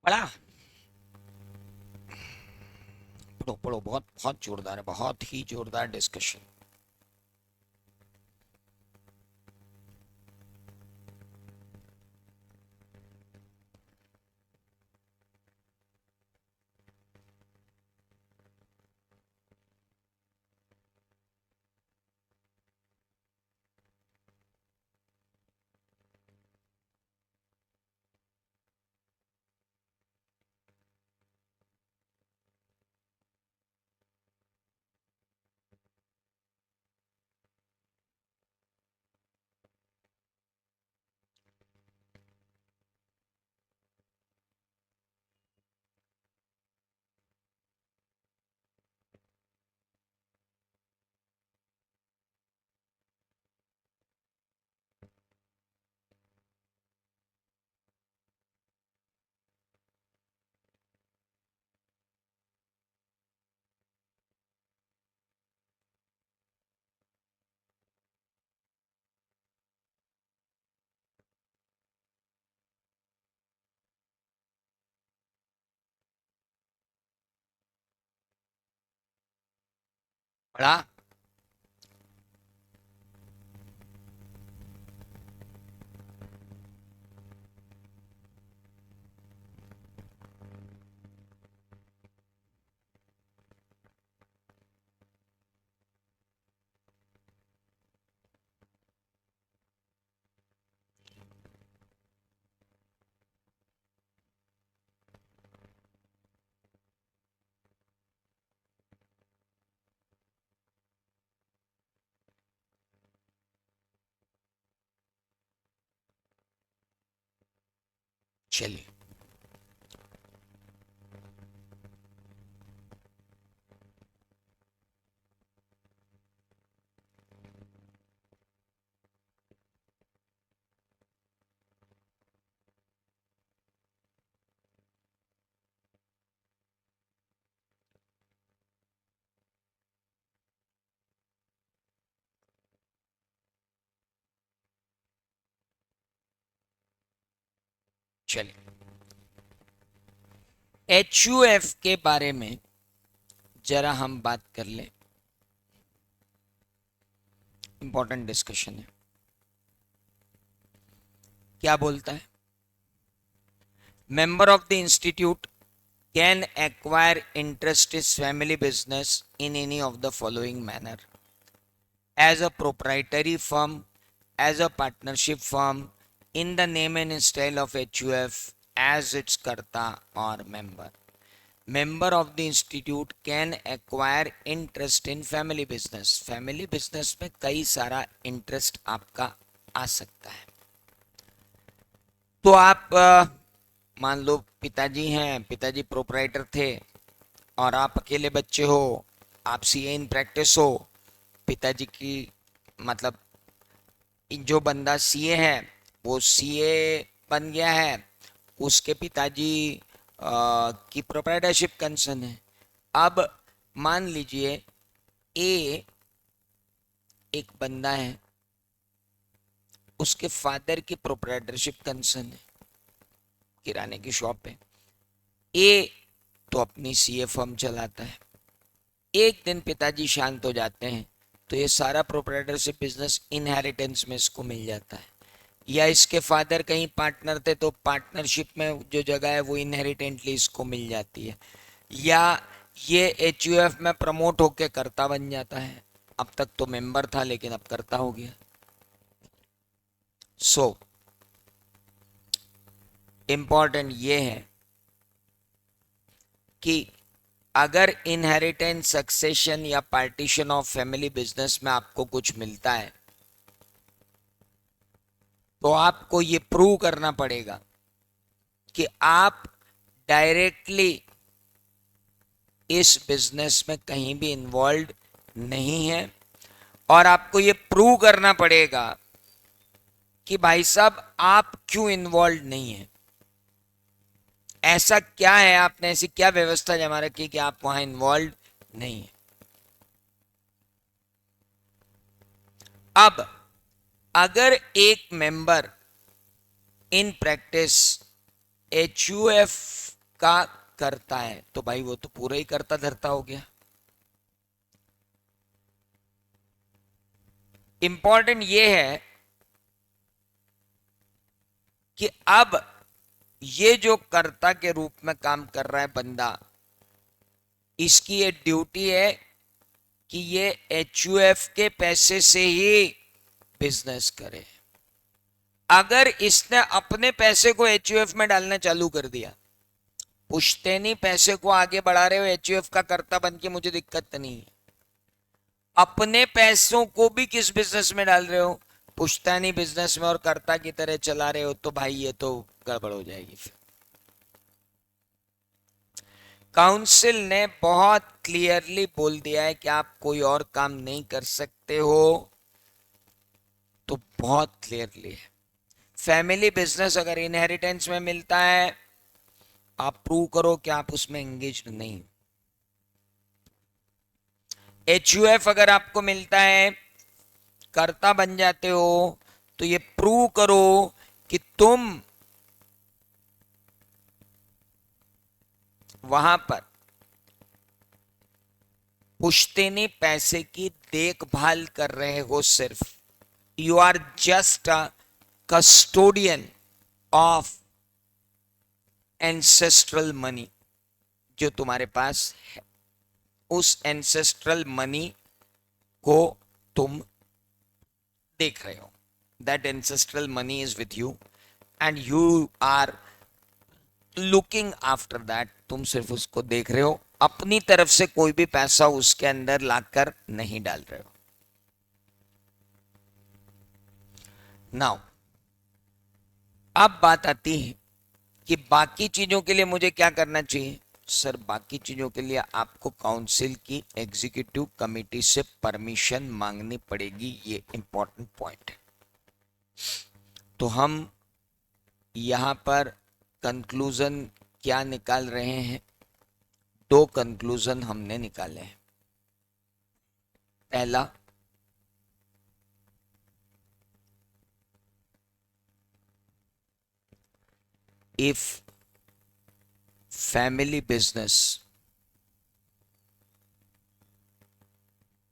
A: पढ़ा? पढ़ो पढ़ो, बहुत बहुत जोरदार है, बहुत ही जोरदार डिस्कशन। पढ़ा? चलिए, चलिए, HUF के बारे में जरा हम बात कर लें। इंपॉर्टेंट डिस्कशन है। क्या बोलता है? Member of the institute can acquire interest is family business in any of the following manner: as a proprietary firm, as a partnership firm, in the name and style of HUF, as its karta or member. Member of the institute can acquire interest in family business. Family business में कई सारा interest आपका आ सकता है। तो आप मान लो पिताजी हैं, पिताजी प्रोपराइटर थे और आप अकेले बच्चे हो, आप सीए इन प्रैक्टिस हो। पिताजी की मतलब जो बंदा सीए है वो सीए बन गया है, उसके पिताजी की प्रोप्राइटरशिप कंसर्न है। अब मान लीजिए ए एक बंदा है, उसके फादर की प्रोप्राइटरशिप कंसर्न है, किराने की शॉप है। ए तो अपनी सीए फर्म चलाता है। एक दिन पिताजी शांत हो जाते हैं तो ये सारा प्रोप्राइटरशिप बिजनेस इनहेरिटेंस में इसको मिल जाता है, या इसके फादर कहीं पार्टनर थे तो पार्टनरशिप में जो जगह है वो इनहेरिटेंटली इसको मिल जाती है, या ये HUF में प्रमोट होके कर्ता बन जाता है। अब तक तो मेंबर था लेकिन अब कर्ता हो गया। सो इंपॉर्टेंट ये है कि अगर इनहेरिटेंस, सक्सेशन या पार्टीशन ऑफ फैमिली बिजनेस में आपको कुछ मिलता है तो आपको ये प्रूव करना पड़ेगा कि आप डायरेक्टली इस बिजनेस में कहीं भी इन्वॉल्व नहीं है, और आपको ये प्रूव करना पड़ेगा कि भाई साहब आप क्यों इन्वॉल्व नहीं है, ऐसा क्या है, आपने ऐसी क्या व्यवस्था जमा रखी कि आप वहां इन्वॉल्व नहीं है। अब अगर एक मेंबर इन प्रैक्टिस HUF का करता है तो भाई वो तो पूरा ही करता धरता हो गया। इंपॉर्टेंट ये है कि अब ये जो कर्ता के रूप में काम कर रहा है बंदा, इसकी ये ड्यूटी है कि ये HUF के पैसे से ही बिजनेस करे। अगर इसने अपने पैसे को HUF में डालना चालू कर दिया, पुश्तैनी पैसे को आगे बढ़ा रहे हो, HUF का कर्ता बन के मुझे दिक्कत नहीं है, अपने पैसों को भी किस बिजनेस में डाल रहे हो, पुश्तैनी बिजनेस में, और कर्ता की तरह चला रहे हो, तो भाई ये तो गड़बड़ हो जाएगी। फिर काउंसिल ने बहुत क्लियरली बोल दिया है कि आप कोई और काम नहीं कर सकते हो, तो बहुत क्लियरली है। फैमिली बिजनेस अगर इनहेरिटेंस में मिलता है, आप प्रूव करो कि आप उसमें एंगेज नहीं। HUF अगर आपको मिलता है, कर्ता बन जाते हो, तो ये प्रूव करो कि तुम वहां पर पुश्तैनी पैसे की देखभाल कर रहे हो। सिर्फ you are just a custodian of ancestral money जो तुम्हारे पास है। उस एंसेस्ट्रल मनी को तुम देख रहे हो। That ancestral money is with you and you are looking after that. तुम सिर्फ उसको देख रहे हो, अपनी तरफ से कोई भी पैसा उसके अंदर लाकर नहीं डाल रहे हो। नाउ अब बात आती है कि बाकी चीजों के लिए मुझे क्या करना चाहिए। सर बाकी चीजों के लिए आपको काउंसिल की एग्जीक्यूटिव कमेटी से परमिशन मांगनी पड़ेगी, ये इंपॉर्टेंट पॉइंट है। तो हम यहां पर कंक्लूजन क्या निकाल रहे हैं? दो कंक्लूजन हमने निकाले हैं। पहला, if family business,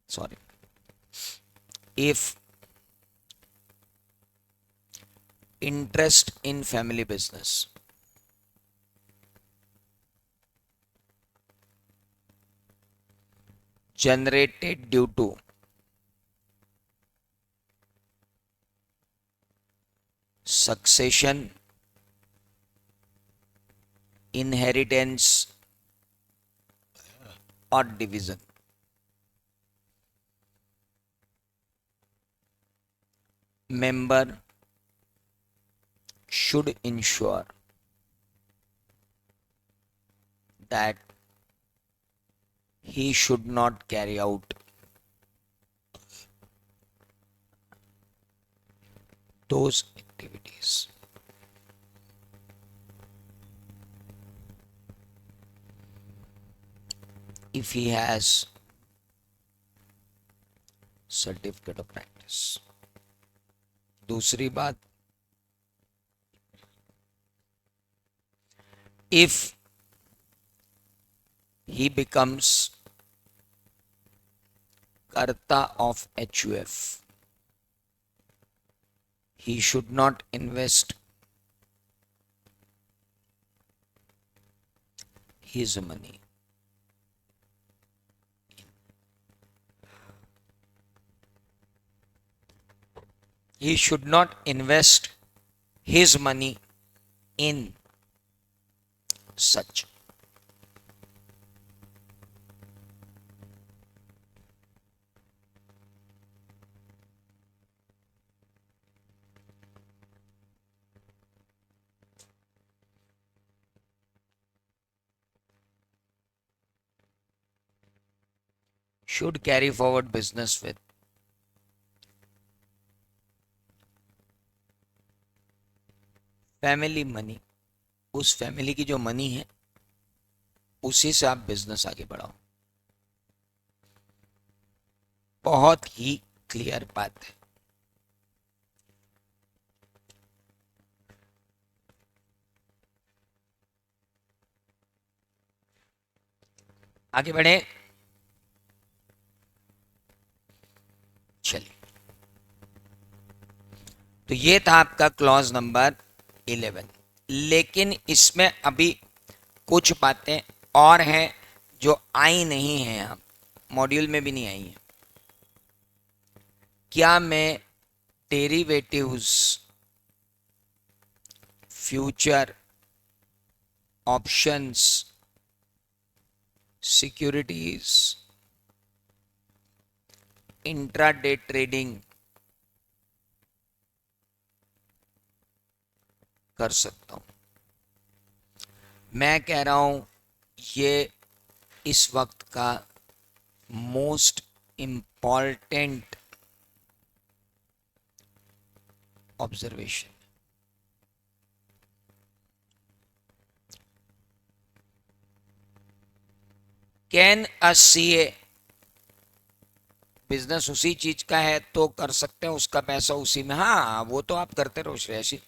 A: sorry, if interest in family business generated due to succession, inheritance, or division, member should ensure that he should not carry out those activities. If he has certificate of practice. दूसरी बात, if he becomes कर्ता of HUF, he should not invest his money he should not invest his money in such. Should carry forward business with family money, उस family की जो money है उसी से आप बिजनेस आगे बढ़ाओ। बहुत ही क्लियर बात है। आगे बढ़े, चलिए। तो ये था आपका क्लॉज नंबर 11, लेकिन इसमें अभी कुछ बातें और हैं जो आई नहीं है, यहाँ मॉड्यूल में भी नहीं आई है। क्या मैं derivatives, future, options, securities, intraday trading कर सकता हूं? मैं कह रहा हूं ये इस वक्त का most important observation. Can a CA, business उसी चीज का है तो कर सकते हैं, उसका पैसा उसी में। हाँ, वो तो आप करते रहो Shreyasi,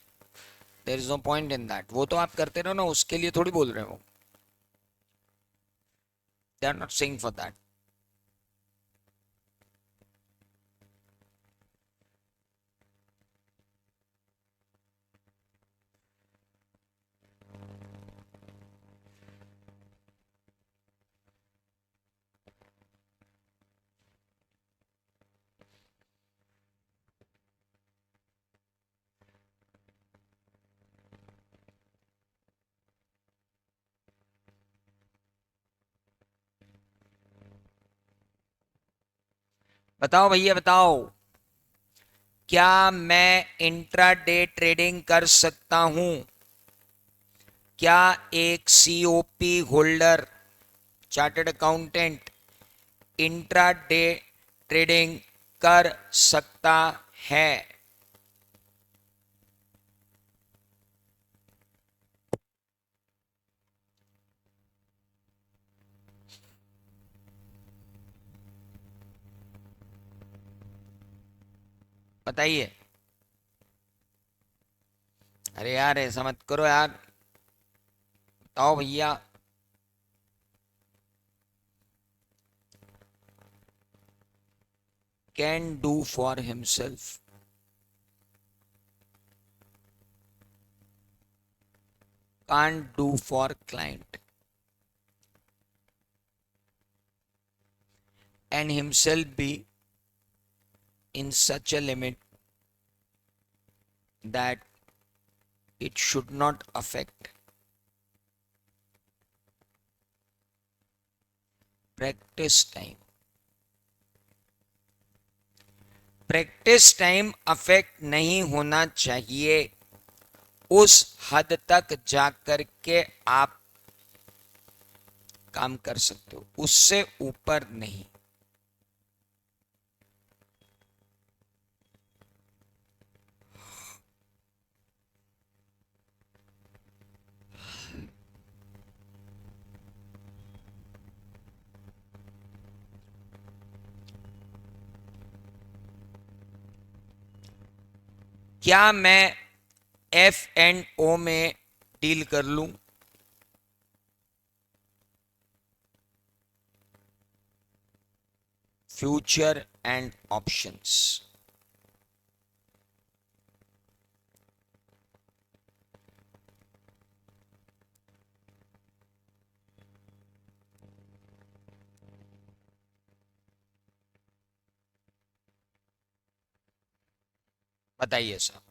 A: there is no point in that. वो तो आप करते रहो ना, उसके लिए थोड़ी बोल रहे हो। They are not saying for that. बताओ भैया बताओ, क्या मैं इंट्राडे ट्रेडिंग कर सकता हूं? क्या एक COP holder, chartered accountant, intraday trading कर सकता है? बताइए। अरे यार ऐसा मत करो यार, बताओ भैया। Can do for himself, can't do for client, and himself be in such a limit that it should not affect practice time. Practice time affect नहीं होना चाहिए, उस हद तक जाकर के आप काम कर सकते हो, उससे ऊपर नहीं। क्या मैं F&O में डील कर लूं? Future and options. बताइए साहब।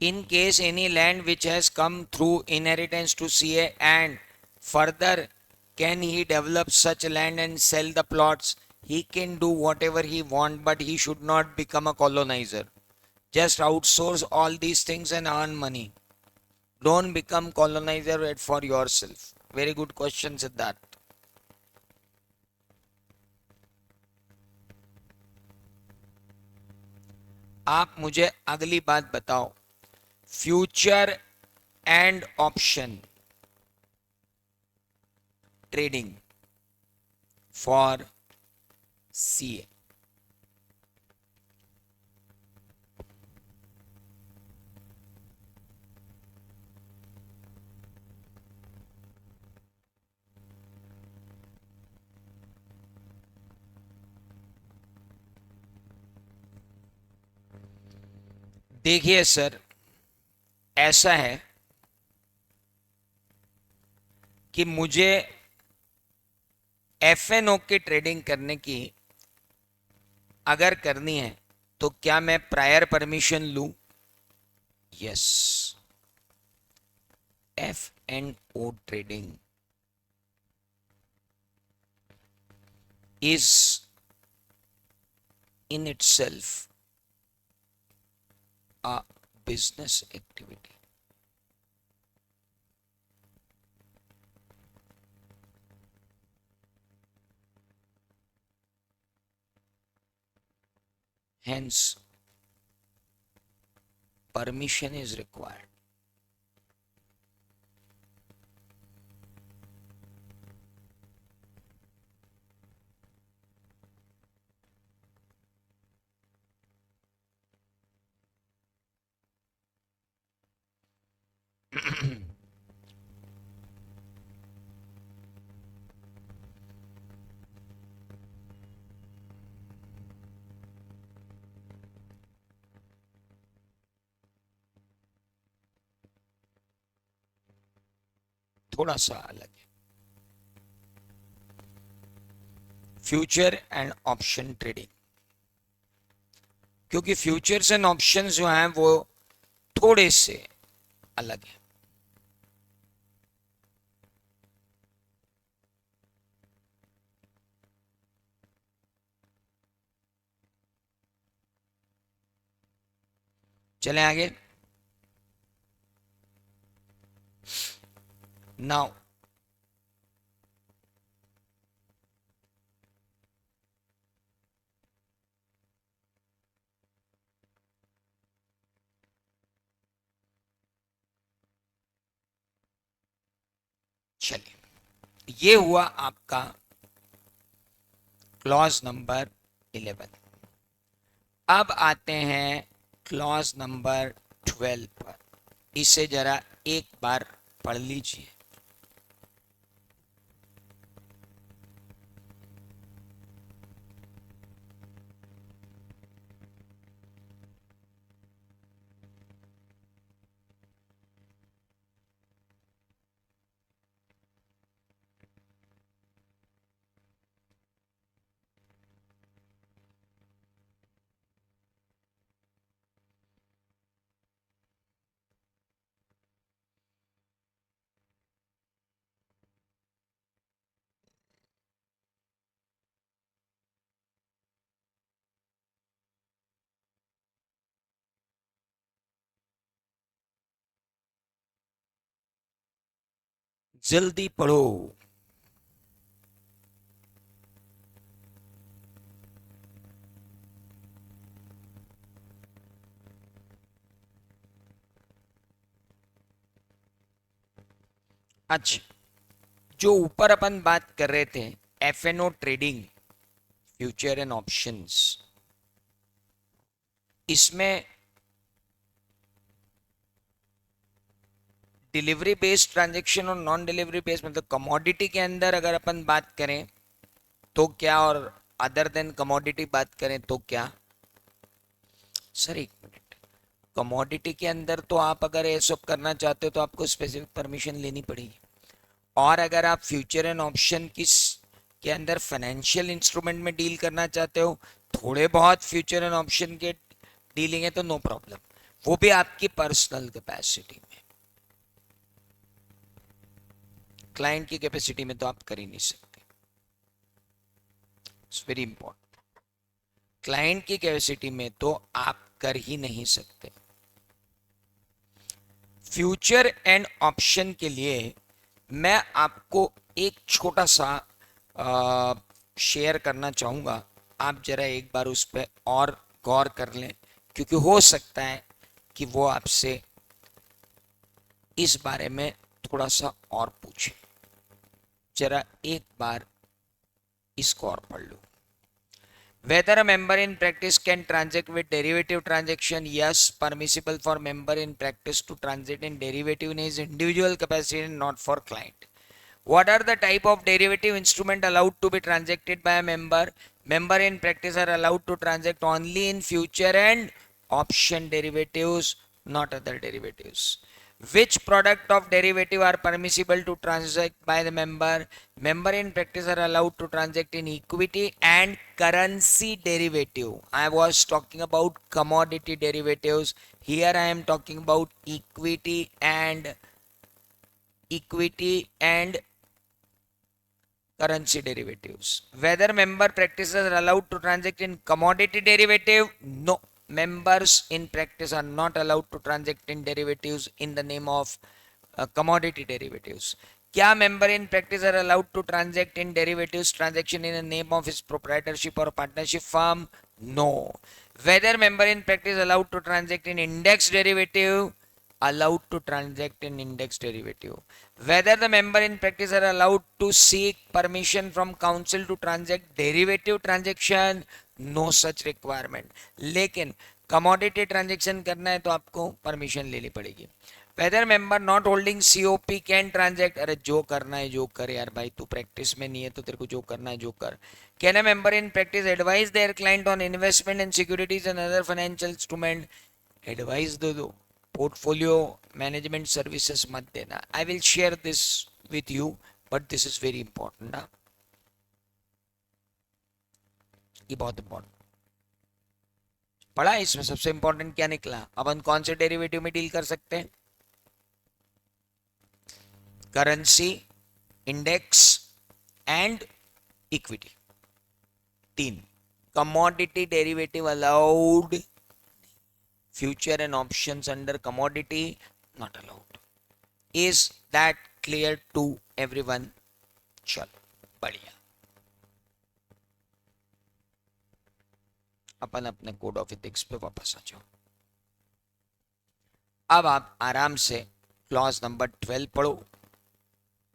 A: In case any land which has come through inheritance to CA and further can he develop such land and sell the plots, he can do whatever he want, but he should not become a colonizer. Just outsource all these things and earn money. Don't become colonizer for yourself. Very good question, Siddharth. आप मुझे अगली बात बताओ, future and option trading for CA. देखिए sir, ऐसा है कि मुझे एफएनओ की ट्रेडिंग करने की अगर करनी है तो क्या मैं प्रायर परमिशन लूं? Yes, FnO trading is in itself a business activity. Hence, permission is required. थोड़ा सा अलग है। फ्यूचर एंड ऑप्शन ट्रेडिंग, क्योंकि फ्यूचर्स एंड ऑप्शंस जो हैं वो थोड़े से अलग है। चलें आगे। नाउ चलिए, ये हुआ आपका क्लॉज नंबर 11। अब आते हैं क्लॉज नंबर 12 पर। इसे जरा एक बार पढ़ लीजिए। जल्दी पढ़ो। अच्छा, जो ऊपर अपन बात कर रहे थे, FnO trading, future and options, इसमें डिलीवरी बेस्ड ट्रांजैक्शन और नॉन डिलीवरी बेस्ड, मतलब कमोडिटी के अंदर अगर अपन बात करें तो क्या, और अदर देन कमोडिटी बात करें तो क्या। सर एक मिनट, कमोडिटी के अंदर तो आप अगर ये सब करना चाहते हो तो आपको स्पेसिफिक परमिशन लेनी पड़ेगी। और अगर आप फ्यूचर एंड ऑप्शन किस के अंदर फाइनेंशियल इंस्ट्रूमेंट में डील करना चाहते हो, थोड़े बहुत फ्यूचर एंड ऑप्शन के डीलिंग है तो नो प्रॉब्लम, वो भी आपकी पर्सनल कैपेसिटी में। क्लाइंट की कैपेसिटी में तो आप कर ही नहीं सकते। It's very important. क्लाइंट की कैपेसिटी में तो आप कर ही नहीं सकते। फ्यूचर एंड ऑप्शन के लिए मैं आपको एक छोटा सा शेयर करना चाहूंगा। आप जरा एक बार उस पर और गौर कर लें, क्योंकि हो सकता है कि वो आपसे इस बारे में थोड़ा सा और पूछे। जरा एक बार इसको और पढ़ लो। Whether a member in practice can transact with derivative transaction? Yes, permissible for member in practice to transact in derivative in his individual capacity and not for client. What are the type of derivative instrument allowed to be transacted by a member? Member in practice are allowed to transact only in future and option derivatives, not other derivatives. Which product of derivative are permissible to transact by the member? Member in practice are allowed to transact in equity and currency derivative. I was talking about commodity derivatives. Here I am talking about equity and currency derivatives. Whether member practices are allowed to transact in commodity derivative? No. Members in practice are not allowed to transact in derivatives in the name of commodity derivatives. क्या member in practice are allowed to transact in derivatives transaction in the name of his proprietorship or partnership firm? No. Whether member in practice allowed to transact in index derivative? Allowed to transact in index derivative. Whether the member in practice are allowed to seek permission from counsel to transact derivative transaction? No such requirement. लेकिन commodity transaction करना है तो आपको permission लेनी पड़ेगी। Whether member not holding COP can transact? अरे जो करना है जो कर यार भाई, तू प्रैक्टिस में नहीं है तो तेरे को जो करना है जो कर। Can a member in practice advise their client on investment and securities and other financial instrument? Advice दे दो, पोर्टफोलियो मैनेजमेंट सर्विसेज मत देना। I will share this with you, but this is very important ना, ये बहुत important पढ़ा। इसमें सबसे इंपॉर्टेंट क्या निकला? अपन कौन से डेरिवेटिव में डील कर सकते हैं? करेंसी, इंडेक्स एंड इक्विटी, तीन। Commodity derivative allowed, future and options under commodity not allowed. Is that clear to everyone? चलो बढ़िया, अपन अपने कोड ऑफ इथिक्स पे वापस आ जाओ। अब आप आराम से क्लॉज नंबर 12 पढ़ो।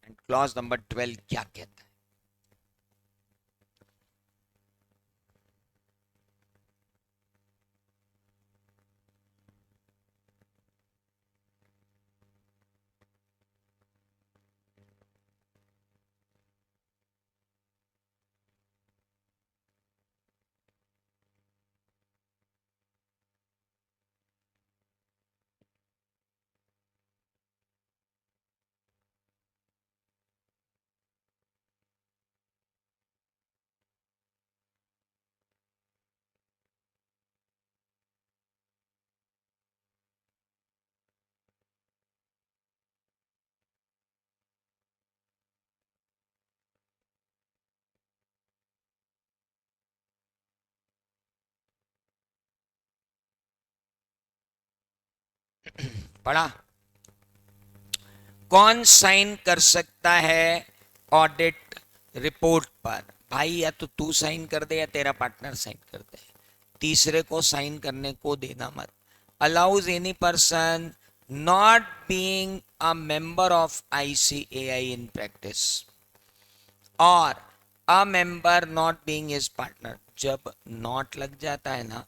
A: एंड क्लॉज नंबर 12 क्या कहता है? पढ़ा? कौन साइन कर सकता है ऑडिट रिपोर्ट पर? भाई या तो तू साइन कर दे या तेरा पार्टनर साइन कर दे, तीसरे को साइन करने को देना मत. Allows any person not being a member of ICAI in practice और a member not being his partner. जब नॉट लग जाता है ना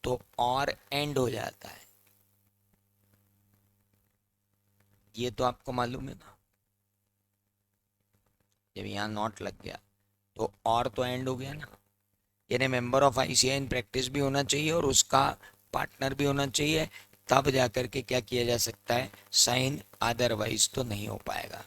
A: तो और एंड हो जाता है, ये तो आपको मालूम है ना. जब यहाँ नॉट लग गया तो और तो एंड हो गया ना. यानी member of ICAI in practice भी होना चाहिए और उसका पार्टनर भी होना चाहिए, तब जाकर के क्या किया जा सकता है, साइन. अदरवाइज तो नहीं हो पाएगा.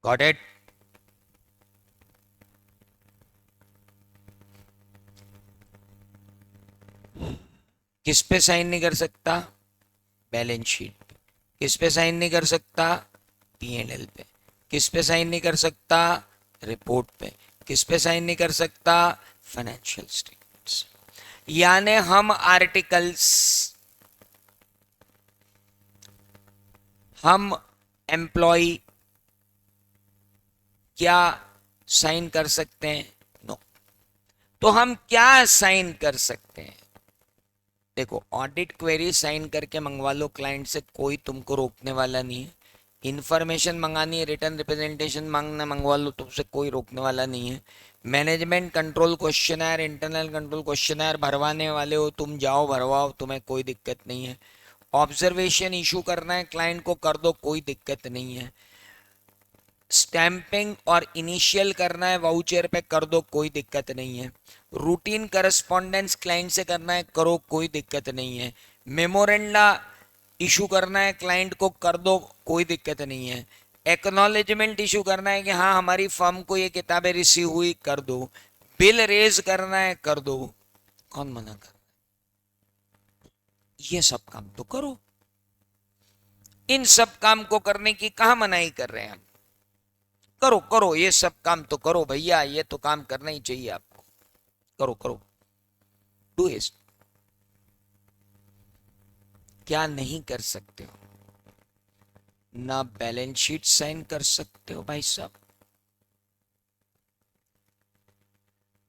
A: Got it? किस पे साइन नहीं कर सकता? बैलेंस शीट पे. किस पे साइन नहीं कर सकता? P&L पे. किस पे साइन नहीं कर सकता? रिपोर्ट पे. किस पे साइन नहीं कर सकता? Financial statements. यानी हम आर्टिकल्स, हम एम्प्लॉय क्या साइन कर सकते हैं? नो. तो हम क्या साइन कर सकते हैं? देखो, ऑडिट क्वेरी साइन करके मंगवा लो क्लाइंट से, कोई तुमको रोकने वाला नहीं है. इंफॉर्मेशन मंगानी है, रिटर्न रिप्रेजेंटेशन मांगना, मंगवा लो, तुमसे कोई रोकने वाला नहीं है. Management control questionnaire, internal control questionnaire भरवाने वाले हो तुम, जाओ भरवाओ, तुम्हें कोई दिक्कत नहीं है. ऑब्जर्वेशन इशू करना है क्लाइंट को, कर दो, कोई दिक्कत नहीं है. स्टैंपिंग और इनिशियल करना है वाउचर पे, कर दो, कोई दिक्कत नहीं है. रूटीन करस्पॉन्डेंस क्लाइंट से करना है, करो, कोई दिक्कत नहीं है. मेमोरेंडा इशू करना है क्लाइंट को, कर दो, कोई दिक्कत नहीं है. एक्नॉलेजमेंट इशू करना है कि हाँ हमारी फर्म को ये किताबें रिसीव हुई, कर दो. बिल रेज करना है, कर दो. कौन मना कर? ये सब काम तो करो. इन सब काम को करने की कहाँ मनाही कर रहे हैं हम? करो करो, ये सब काम तो करो भैया, ये तो काम करना ही चाहिए आपको. करो करो, डू इट. क्या नहीं कर सकते हो? ना बैलेंस शीट साइन कर सकते हो भाई साहब,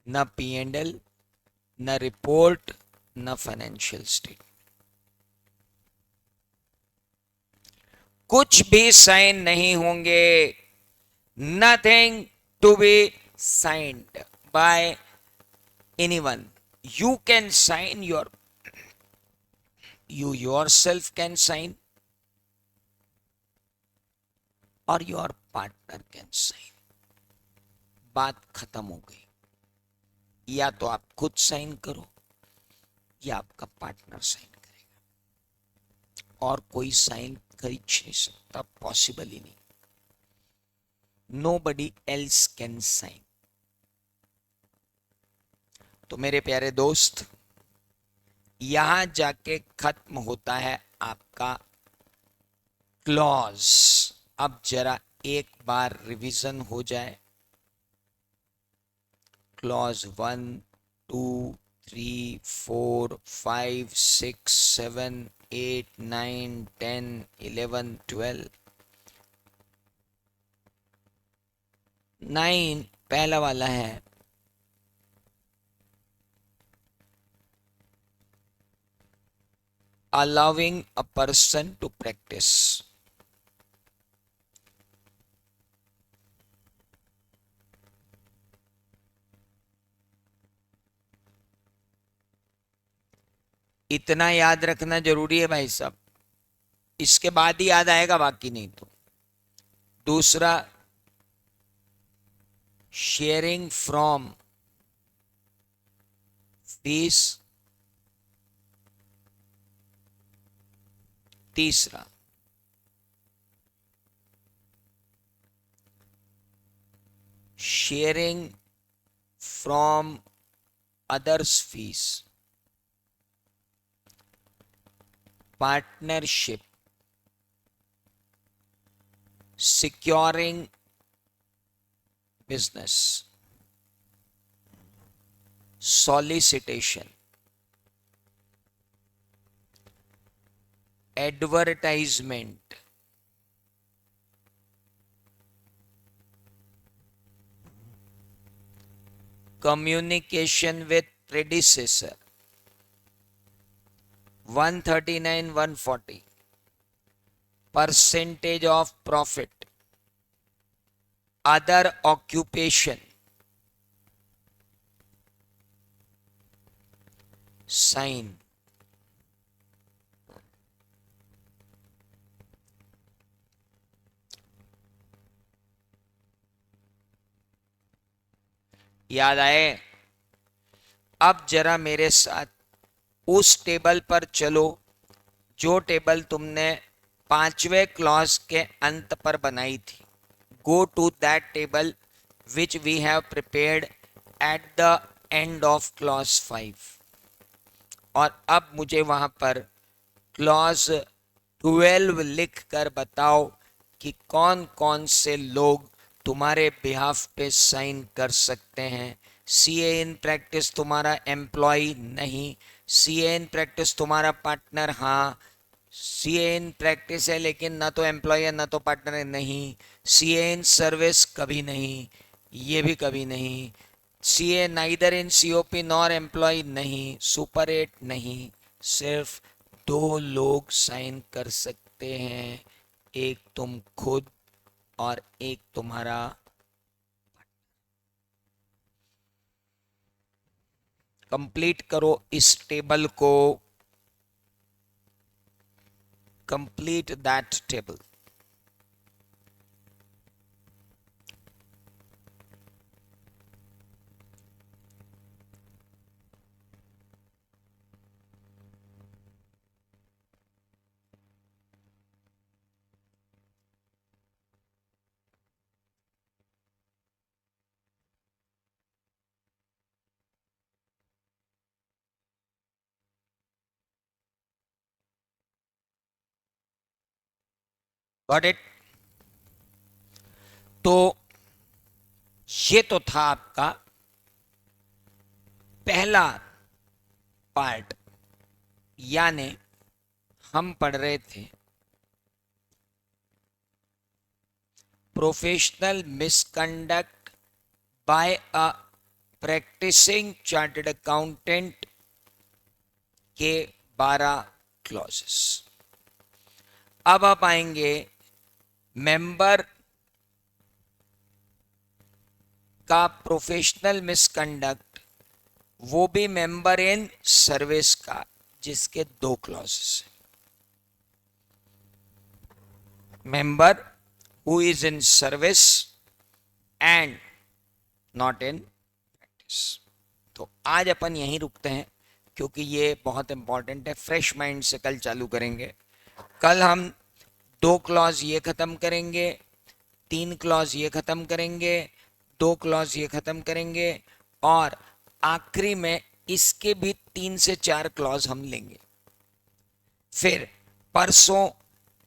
A: ना P&L, ना रिपोर्ट, ना फाइनेंशियल स्टेट. कुछ भी साइन नहीं होंगे. Nothing to be signed by anyone. You can sign your, you yourself can sign or your partner can sign. बात खत्म हो गई. या तो आप खुद साइन करो या आपका पार्टनर साइन करेगा, और कोई साइन कर ही नहीं सकता, पॉसिबल ही नहीं. Nobody else can sign. तो मेरे प्यारे दोस्त, यहां जाके खत्म होता है आपका क्लॉज. अब जरा एक बार रिवीजन हो जाए. क्लॉज 1 2 3 4 5 6 7 8 9 10 11 12. 9 पहला वाला है, allowing a person to practice. इतना याद रखना जरूरी है भाई साहब, इसके बाद ही याद आएगा, बाकी नहीं तो. दूसरा, शेयरिंग फ्रॉम फीस. तीसरा, sharing from others fees, partnership, securing business, solicitation, advertisement, communication with predecessor, 139 140, percentage of profit, other occupation, sign. याद आए? अब जरा मेरे साथ उस टेबल पर चलो जो टेबल तुमने पांचवें क्लॉज के अंत पर बनाई थी. Go to that table which we have prepared at the end of clause 5. और अब मुझे वहां पर क्लॉज 12 लिख कर बताओ कि कौन कौन से लोग तुम्हारे बिहाफ पे साइन कर सकते हैं. सीए इन प्रैक्टिस तुम्हारा एम्प्लॉय नहीं, सीए इन प्रैक्टिस तुम्हारा पार्टनर, हाँ सीए इन प्रैक्टिस है लेकिन ना तो एम्प्लॉय है ना तो पार्टनर है, नहीं. सीए इन सर्विस कभी नहीं, ये भी कभी नहीं. CA neither in COP nor employ नहीं, सुपर 8 नहीं. सिर्फ दो लोग साइन कर सकते हैं, एक तुम खुद और एक तुम्हारा. कंप्लीट करो इस टेबल को, complete that table. Got it? तो ये तो था आपका पहला पार्ट, यानी हम पढ़ रहे थे प्रोफेशनल मिसकंडक्ट बाय अ प्रैक्टिसिंग चार्टर्ड अकाउंटेंट के 12 क्लॉजेस. अब आप आएंगे मेंबर का प्रोफेशनल मिसकंडक्ट, वो भी मेंबर इन सर्विस का, जिसके 2 clauses. Member who is in service and not in practice. तो आज अपन यहीं रुकते हैं क्योंकि ये बहुत इंपॉर्टेंट है. फ्रेश माइंड से कल चालू करेंगे. कल हम 2 क्लॉज ये खत्म करेंगे, 3 क्लॉज ये खत्म करेंगे, 2 क्लॉज ये खत्म करेंगे और आखिरी में इसके भी 3 से 4 क्लॉज हम लेंगे. फिर परसों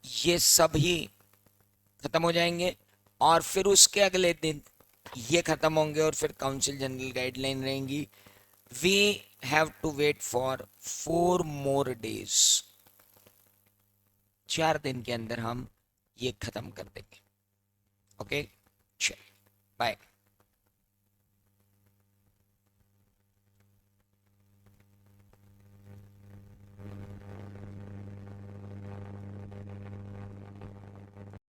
A: ये सभी खत्म हो जाएंगे और फिर उसके अगले दिन ये खत्म होंगे और फिर काउंसिल जनरल गाइडलाइन रहेंगी. We have to wait for 4 more days. 4 दिन के अंदर हम ये खत्म कर देंगे. ओके, चल बाय.